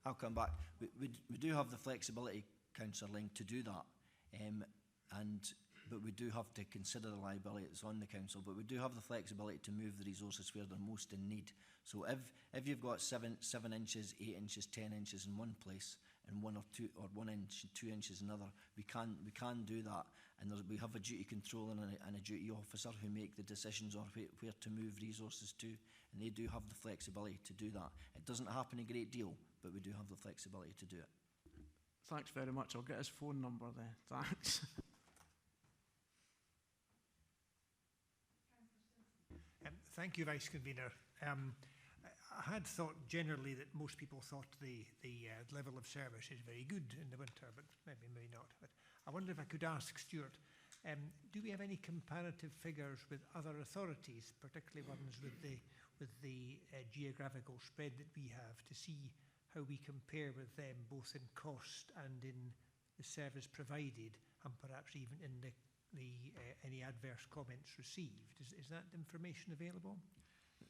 I'll come back. We do have the flexibility, Councillor Ling, to do that, but we do have to consider the liability that's on the council, but we do have the flexibility to move the resources where they're most in need. So if you've got 7 inches, 8 inches, 10 inches in one place, and 1 or 2 or 1 inch, 2 inches in another, we can do that, and we have a duty controller and a duty officer who make the decisions on where to move resources to, and they do have the flexibility to do that. It doesn't happen a great deal, but we do have the flexibility to do it. Thanks very much. I'll get his phone number there. Thanks. Thank you, Vice Convener. I had thought generally that most people thought the level of service is very good in the winter, but maybe not. But I wonder if I could ask Stuart, do we have any comparative figures with other authorities, particularly ones with the geographical spread that we have, to see how we compare with them both in cost and in the service provided, and perhaps even in any adverse comments received? Is that information available?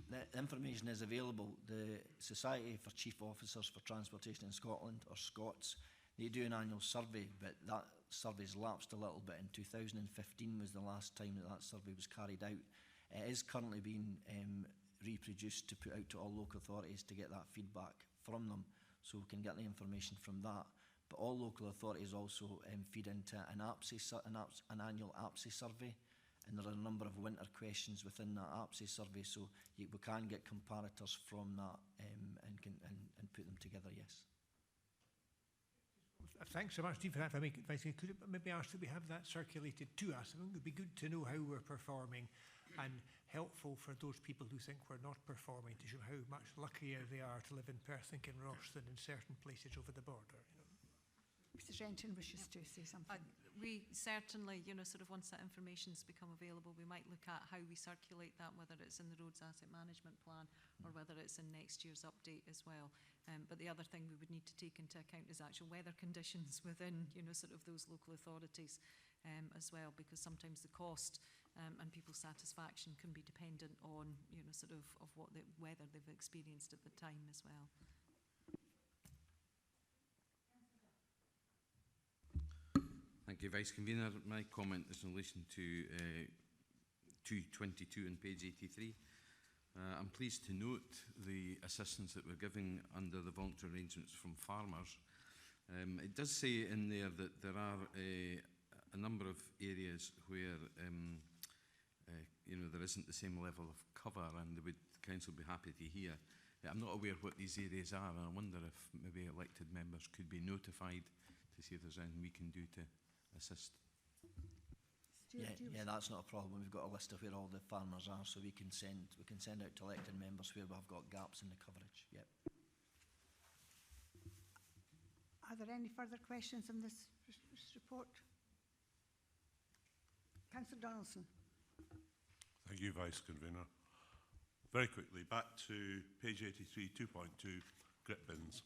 The information is available. The Society for Chief Officers for Transportation in Scotland, or Scots, they do an annual survey, but that survey's lapsed a little bit. In 2015 was the last time that survey was carried out. It is currently being reproduced to put out to all local authorities to get that feedback from them, so we can get the information from that. But all local authorities also feed into an annual APSI survey, and there are a number of winter questions within that APSI survey, so we can get comparators from that and put them together, yes. Thanks so much, Steve, for that. If I could maybe ask that we have that circulated to us. I think it would be good to know how we're performing, and helpful for those people who think we're not performing, to show how much luckier they are to live in Perth and Kinross than in certain places over the border. You know. Mrs Renton wishes to say something. We certainly, you know, sort of once that information's become available, we might look at how we circulate that, whether it's in the Roads Asset Management Plan or whether it's in next year's update as well. But the other thing we would need to take into account is actual weather conditions within, you know, sort of those local authorities as well, because sometimes the cost and people's satisfaction can be dependent on, you know, sort of what the weather they've experienced at the time as well. Thank you, Vice Convener. My comment is in relation to 222 on page 83. I'm pleased to note the assistance that we're giving under the voluntary arrangements from farmers. It does say in there that there are a number of areas where you know, there isn't the same level of cover, and the council would be happy to hear. I'm not aware what these areas are, and I wonder if maybe elected members could be notified to see if there's anything we can do to assist. Yeah, that's not a problem. We've got a list of where all the farmers are, so we can send out to elected members where we've got gaps in the coverage. Yep. Are there any further questions on this report? Councillor Donaldson. Thank you, Vice Convener. Very quickly, back to page 83, 2.2, grip bins.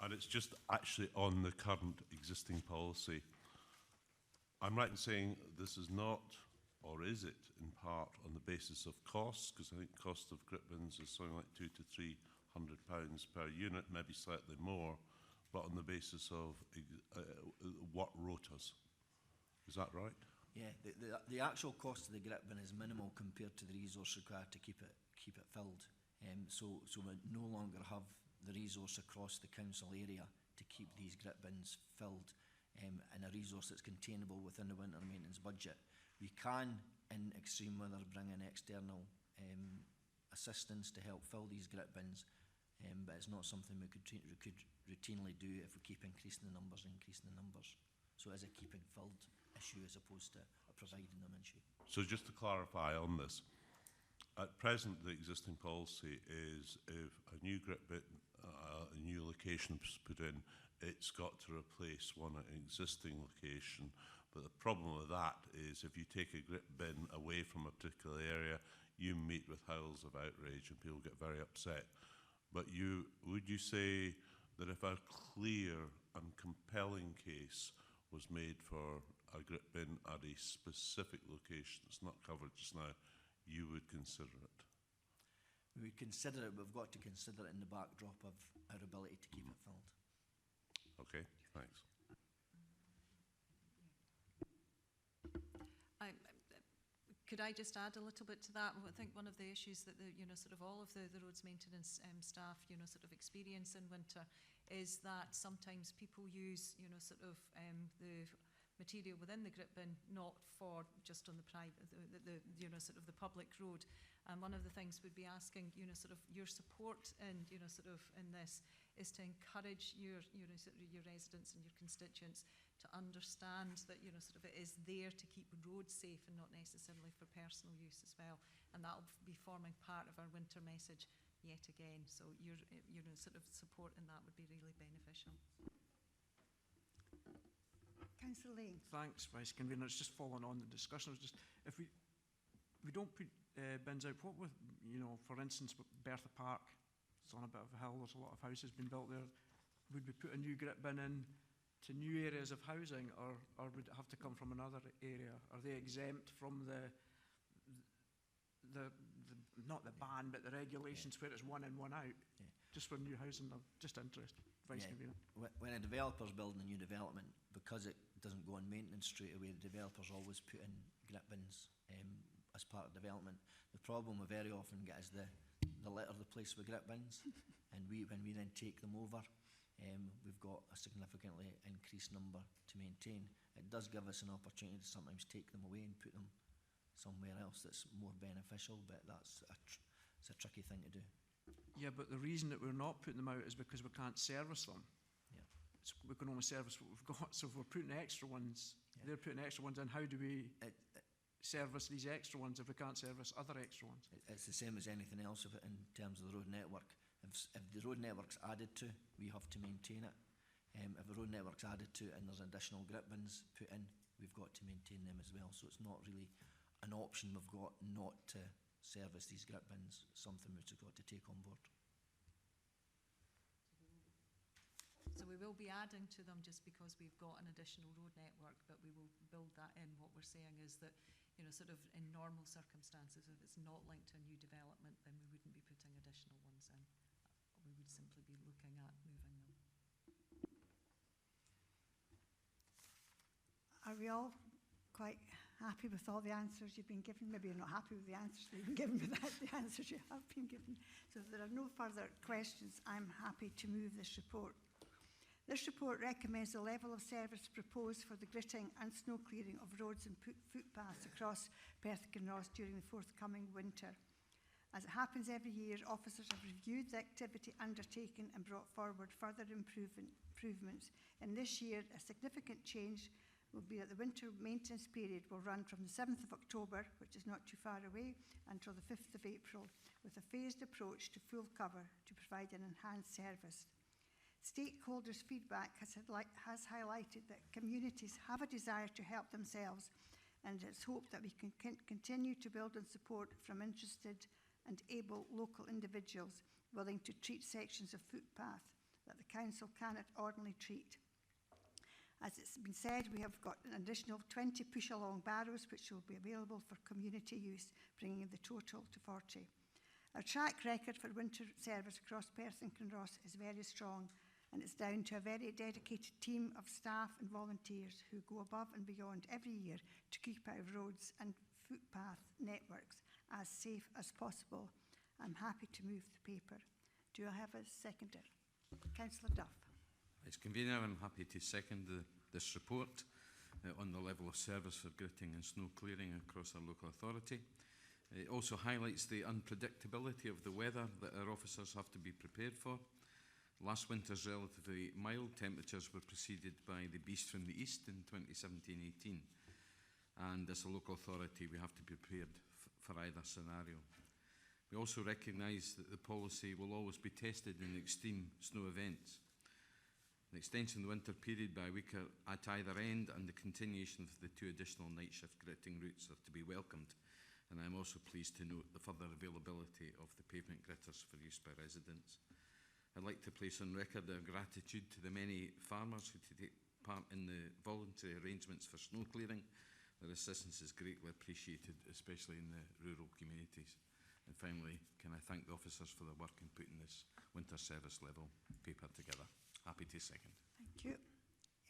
And it's just actually on the current existing policy. I'm right in saying this is not, or is it, in part on the basis of costs, because I think cost of grip bins is something like £200 to £300 per unit, maybe slightly more, but on the basis of what rotas. Is that right? Yeah, the actual cost of the grip bin is minimal compared to the resource required to keep it filled. So we no longer have the resource across the council area to keep these grip bins filled, and a resource that's containable within the winter maintenance budget. We can, in extreme weather, bring in external assistance to help fill these grip bins, but it's not something we could routinely do if we keep increasing the numbers. So it is a keeping filled issue as opposed to a providing them issue. So just to clarify on this, at present the existing policy is if a new grip bin, a new location is put in, it's got to replace one at an existing location. But the problem with that is if you take a grip bin away from a particular area, you meet with howls of outrage and people get very upset. But would you say that if a clear and compelling case was made for a grip bin at a specific location that's not covered just now, you would consider it? We would consider it, but we've got to consider it in the backdrop of our ability to keep it filled. Okay, thanks. Could I just add a little bit to that? I think one of the issues that sort of all of the roads maintenance staff, sort of experience in winter is that sometimes people use, sort of the material within the grip bin, not for just on the private, sort of the public road. And one of the things we'd be asking, sort of your support in, sort of in this is to encourage your residents and your constituents to understand that, sort of it is there to keep roads safe and not necessarily for personal use as well. And that'll be forming part of our winter message yet again. So your, sort of support in that would be really beneficial. Councillor Lane. Thanks, Vice Convener. It's just following on the discussion. It was just, if we don't put bins out, what with, for instance, Bertha Park, it's on a bit of a hill, there's a lot of houses being built there. Would we put a new grip bin in to new areas of housing, or would it have to come from another area? Are they exempt from the not the ban, but the regulations where it's one in, one out? Yeah. Just for new housing, I'm just interested. Vice Convener. When a developer's building a new development, because it doesn't go on maintenance straight away, the developers always put in grip bins as part of development. The problem we very often get is the litter the place with grip bins, and when we then take them over, we've got a significantly increased number to maintain. It does give us an opportunity to sometimes take them away and put them somewhere else that's more beneficial, but it's a tricky thing to do. Yeah, but the reason that we're not putting them out is because we can't service them. Yeah. So we can only service what we've got. So if we're putting extra ones, they're putting extra ones in, how do we service these extra ones if we can't service other extra ones? It's the same as anything else in terms of the road network. If the road network's added to, we have to maintain it. If a road network's added to it and there's additional grip bins put in, we've got to maintain them as well. So it's not really an option we've got not to service these grip bins, something which we've got to take on board. So we will be adding to them just because we've got an additional road network, but we will build that in. What we're saying is that, you know, sort of in normal circumstances, if it's not linked to a new development, then we wouldn't be putting additional ones in. We would simply be looking at moving them. Are we all quite happy with all the answers you've been given? Maybe you're not happy with the answers you've been given, but that's the answers you have been given. So if there are no further questions, I'm happy to move this report. This report recommends the level of service proposed for the gritting and snow clearing of roads and footpaths across Perth and Kinross during the forthcoming winter. As it happens every year, officers have reviewed the activity undertaken and brought forward further improvements. In this year, a significant change will be that the winter maintenance period will run from the 7th of October, which is not too far away, until the 5th of April, with a phased approach to full cover to provide an enhanced service. Stakeholders' feedback has highlighted that communities have a desire to help themselves, and it's hoped that we can continue to build on support from interested and able local individuals willing to treat sections of footpath that the council cannot ordinarily treat. As it's been said, we have got an additional 20 push-along barrows which will be available for community use, bringing the total to 40. Our track record for winter service across Perth and Kinross is very strong, and it's down to a very dedicated team of staff and volunteers who go above and beyond every year to keep our roads and footpath networks as safe as possible. I'm happy to move the paper. Do I have a seconder? Councillor Duff. As convener, I'm happy to second this report on the level of service for gritting and snow clearing across our local authority. It also highlights the unpredictability of the weather that our officers have to be prepared for. Last winter's relatively mild temperatures were preceded by the beast from the east in 2017-18, and as a local authority we have to be prepared for either scenario. We also recognise that the policy will always be tested in extreme snow events. An extension of the winter period by a week at either end and the continuation of the 2 additional night shift gritting routes are to be welcomed, and I'm also pleased to note the further availability of the pavement gritters for use by residents. I'd like to place on record our gratitude to the many farmers who take part in the voluntary arrangements for snow clearing. Their assistance is greatly appreciated, especially in the rural communities. And finally, can I thank the officers for their work in putting this winter service level paper together. Happy to second. Thank you.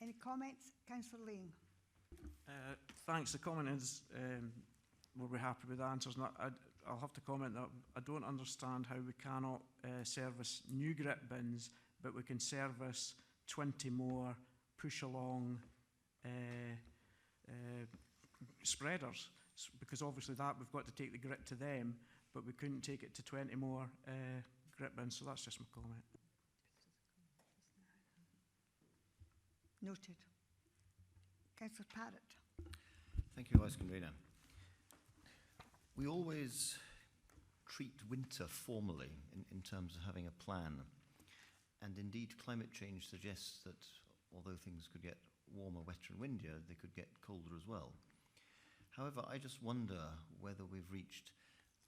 Any comments? Councillor Lane. Thanks. The comment is, we'll be happy with the answers. I'll have to comment that I don't understand how we cannot service new grip bins, but we can service 20 more push-along spreaders, because obviously that we've got to take the grit to them, but we couldn't take it to 20 more grip bins. So that's just my comment. Noted. Councillor Parrott. Thank you, Vice Convener. We always treat winter formally in terms of having a plan. And indeed, climate change suggests that although things could get warmer, wetter and windier, they could get colder as well. However, I just wonder whether we've reached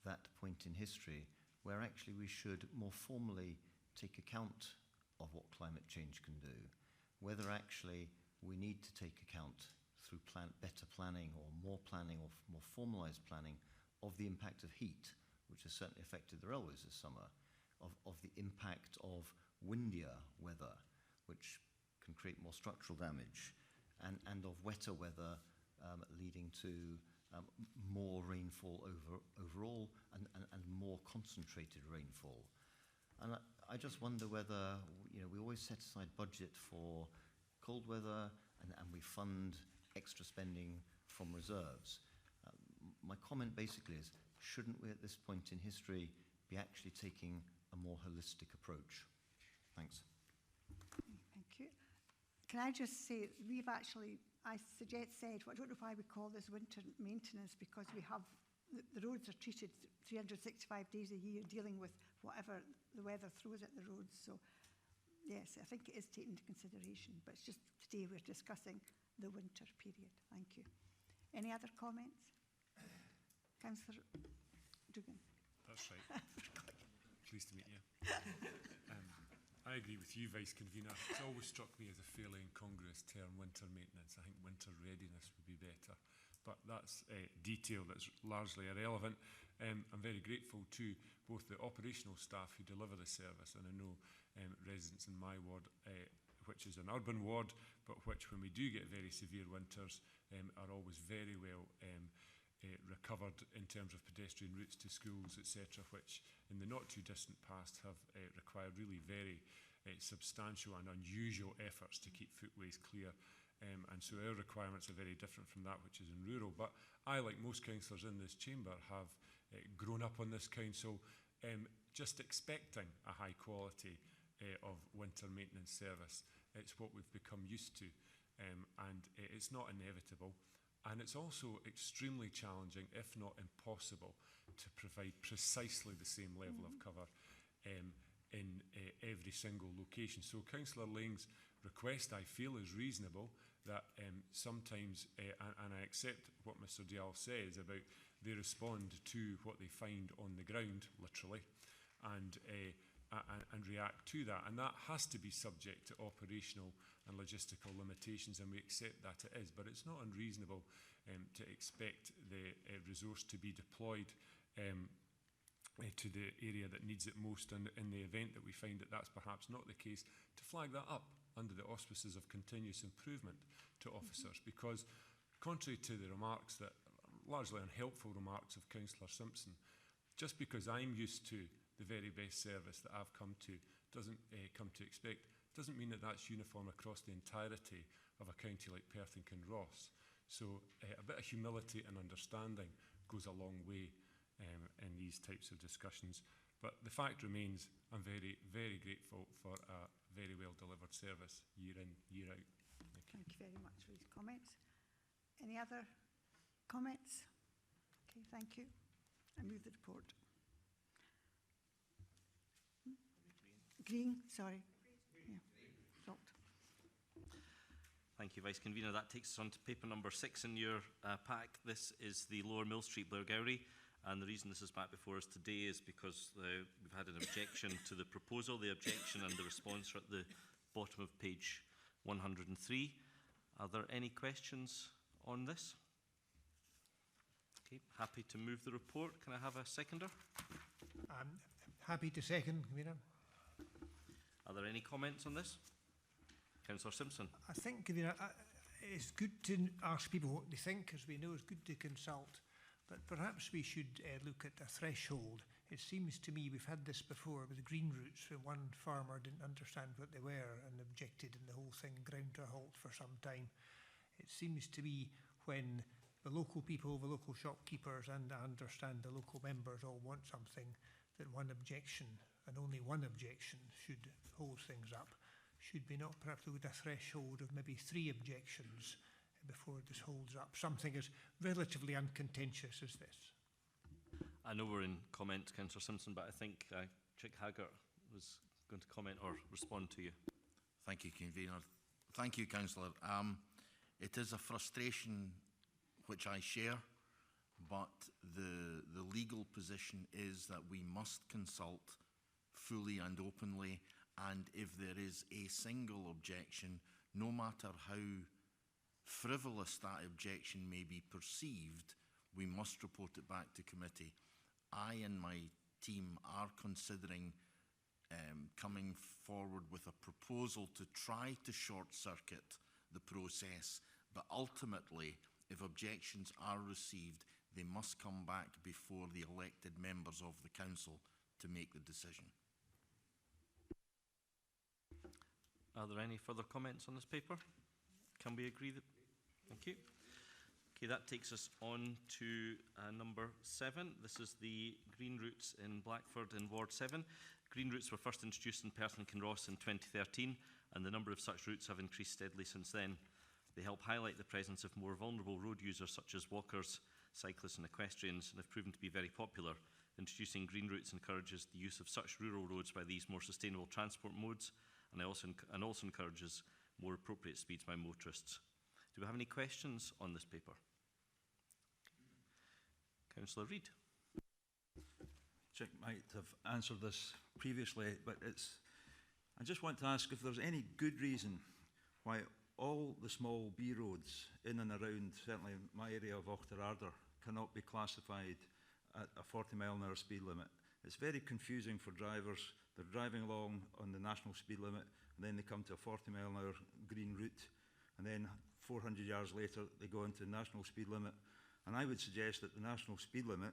that point in history where actually we should more formally take account of what climate change can do, whether actually we need to take account through better planning or more formalised planning of the impact of heat, which has certainly affected the railways this summer, of the impact of windier weather, which can create more structural damage, and of wetter weather leading to more rainfall overall and more concentrated rainfall. And I just wonder whether, we always set aside budget for cold weather and we fund extra spending from reserves. My comment basically is, shouldn't we at this point in history be actually taking a more holistic approach? Thanks. Thank you. Can I just say, we've actually, I don't know why we call this winter maintenance, because we have, the roads are treated 365 days a year dealing with whatever the weather throws at the roads. So Yes, I think it is taken into consideration, but it's just today we're discussing the winter period. Thank you. Any other comments? Councillor Dugan. That's right. Pleased to meet you. I agree with you, Vice Convener. It's always struck me as a fairly incongruous term, winter maintenance. I think winter readiness would be better. But that's detail that's largely irrelevant. I'm very grateful to both the operational staff who deliver the service, and I know residents in my ward, which is an urban ward, but which, when we do get very severe winters, are always very well recovered in terms of pedestrian routes to schools, etc., which in the not too distant past have required really very substantial and unusual efforts to keep footways clear. And so our requirements are very different from that which is in rural. But I, like most councillors in this chamber, have grown up on this council just expecting a high quality of winter maintenance service. It's what we've become used to, and it's not inevitable. And it's also extremely challenging, if not impossible, to provide precisely the same level of cover in every single location. So Councillor Laing's request, I feel, is reasonable, that sometimes, and I accept what Mr Dial says about they respond to what they find on the ground, literally, and react to that. And that has to be subject to operational and logistical limitations, and we accept that it is. But it's not unreasonable to expect the resource to be deployed to the area that needs it most, and in the event that we find that that's perhaps not the case, to flag that up under the auspices of continuous improvement to officers. Because contrary to the remarks, that largely unhelpful remarks of Councillor Simpson, just because I'm used to the very best service that I've come to expect, doesn't mean that that's uniform across the entirety of a county like Perth and Kinross. So a bit of humility and understanding goes a long way in these types of discussions. But the fact remains, I'm very, very grateful for a very well delivered service year in, year out. Thank you very much for these comments. Any other comments? Okay, thank you. I move the report. Green, sorry. Yeah. Salt. Thank you, Vice Convener. That takes us on to paper number 6 in your pack. This is the Lower Mill Street, Blairgowrie. And the reason this is back before us today is because we've had an objection to the proposal. The objection and the response are at the bottom of page 103. Are there any questions on this? Okay, happy to move the report. Can I have a seconder? I'm happy to second, Convener. Are there any comments on this? Councillor Simpson. I think, Convener, it's good to ask people what they think, as we know it's good to consult. But perhaps we should look at a threshold. It seems to me we've had this before with the green routes, where one farmer didn't understand what they were and objected, and the whole thing ground to a halt for some time. It seems to me when the local people, the local shopkeepers, and I understand the local members all want something, that one objection, and only one objection, should hold things up. Should we not perhaps look at a threshold of maybe 3 objections before this holds up, something as relatively uncontentious as this? I know we're in comments, Councillor Simpson, but I think Chick Haggart was going to comment or respond to you. Thank you, Convener. Thank you, Councillor. It is a frustration which I share, but the legal position is that we must consult fully and openly, and if there is a single objection, no matter how frivolous that objection may be perceived, we must report it back to committee. I and my team are considering coming forward with a proposal to try to short-circuit the process, but ultimately, if objections are received, they must come back before the elected members of the council to make the decision. Are there any further comments on this paper? Can we agree that? Thank you. Okay, that takes us on to number 7. This is the green routes in Blackford in Ward 7. Green routes were first introduced in Perth and Kinross in 2013, and the number of such routes have increased steadily since then. They help highlight the presence of more vulnerable road users such as walkers, cyclists and equestrians, and have proven to be very popular. Introducing green routes encourages the use of such rural roads by these more sustainable transport modes and also encourages more appropriate speeds by motorists. Do we have any questions on this paper? Councillor Reid. Chick might have answered this previously, but I just want to ask if there's any good reason why all the small B roads in and around, certainly my area of Auchterarder, cannot be classified at a 40-mile-an-hour speed limit. It's very confusing for drivers. They're driving along on the national speed limit, and then they come to a 40-mile-an-hour green route, and then 400 yards later they go into the national speed limit. And I would suggest that the national speed limit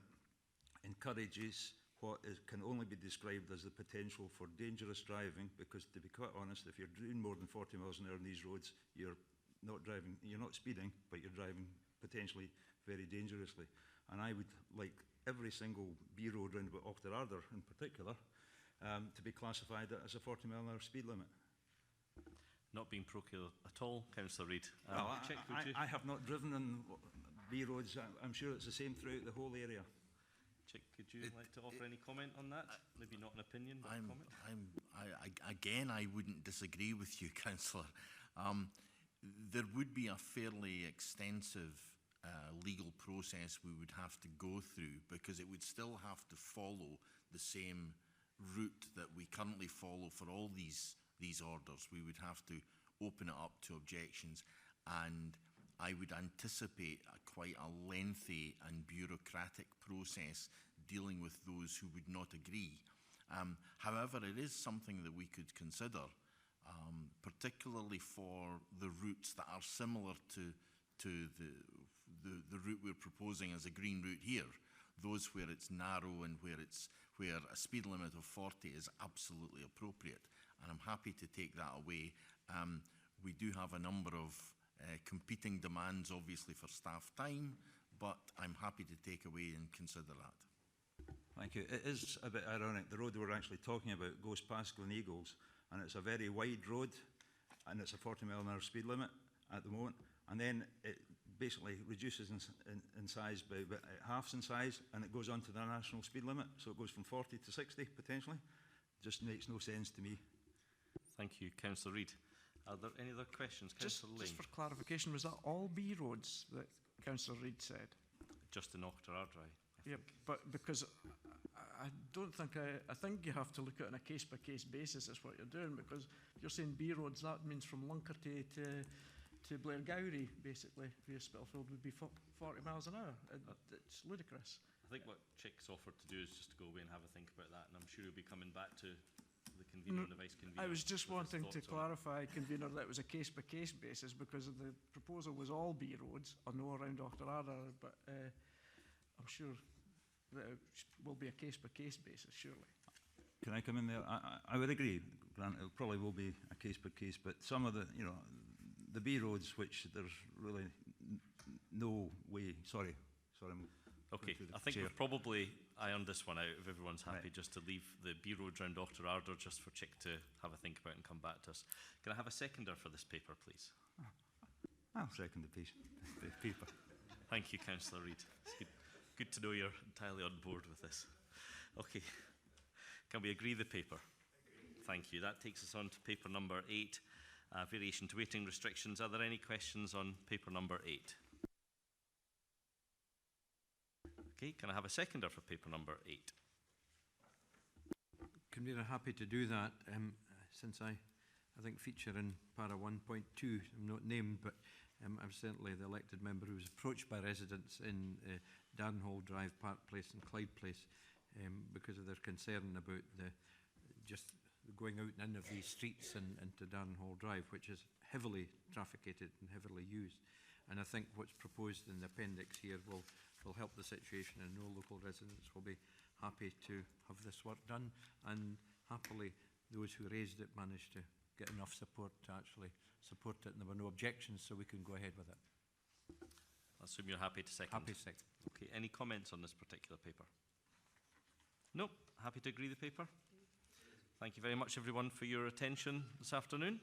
encourages what can only be described as the potential for dangerous driving, because to be quite honest, if you're doing more than 40 miles an hour on these roads, you're not speeding, but you're driving potentially very dangerously. And I would like every single B road round about Auchterarder in particular to be classified as a 40-mile-an-hour speed limit. Not being parochial at all, Councillor Reid. Well, I have not driven on B roads. I'm sure it's the same throughout the whole area. Chick, could you like to offer any comment on that? Maybe not an opinion, but a comment? Again, I wouldn't disagree with you, Councillor. There would be a fairly extensive legal process we would have to go through, because it would still have to follow the same route that we currently follow for all these orders. We would have to open it up to objections, and I would anticipate quite a lengthy and bureaucratic process dealing with those who would not agree. However, it is something that we could consider, particularly for the routes that are similar to the route we're proposing as a green route here, those where it's narrow and where a speed limit of 40 is absolutely appropriate. And I'm happy to take that away. We do have a number of competing demands, obviously, for staff time, but I'm happy to take away and consider that. Thank you. It is a bit ironic. The road we're actually talking about goes past Glen Eagles, and it's a very wide road, and it's a 40-mile-an-hour speed limit at the moment. And then it basically reduces in size by about halves in size, and it goes on to the national speed limit. So it goes from 40 to 60, potentially. Just makes no sense to me. Thank you, Councillor Reid. Are there any other questions? Just for clarification, was that all B roads that Councillor Reid said? Just in Auchterarder, I yeah, but because I don't think I think you have to look at it on a case-by-case basis. Is what you're doing, because if you're saying B roads, that means from Luncarty to Blairgowrie, basically, via Spitalfield would be 40 miles an hour. It's ludicrous. I think what Chick's offered to do is just to go away and have a think about that, and I'm sure he'll be coming back to the convener and the vice convener. I was just wanting to clarify, convener, that it was a case-by-case basis, because the proposal was all B roads, or no around Auchterarder, but I'm sure that it will be a case-by-case basis, surely. Can I come in there? I would agree, Grant, it probably will be a case-by-case, but some of the, the B roads, which there's really no way, sorry. Okay, I think we've probably ironed this one out, if everyone's happy, just to leave the B roads round Auchterarder just for Chick to have a think about and come back to us. Can I have a seconder for this paper, please? I'll second the paper. Thank you, Councillor Reid. It's good to know you're entirely on board with this. Okay, can we agree the paper? Thank you. That takes us on to paper number 8, variation to waiting restrictions. Are there any questions on paper number 8? Okay, can I have a seconder for paper number 8? Convener, happy to do that. Since I think feature in para 1.2, I'm not named, but I'm certainly the elected member who was approached by residents in Darrenhall Drive, Park Place and Clyde Place because of their concern about just going out and in of these streets and into Darrenhall Drive, which is heavily trafficated and heavily used. And I think what's proposed in the appendix here will help the situation, and no local residents will be happy to have this work done, and happily those who raised it managed to get enough support to actually support it, and there were no objections, so we can go ahead with it. I assume you're happy to second. Happy to second. Okay, any comments on this particular paper? No, happy to agree the paper. Thank you very much everyone for your attention this afternoon.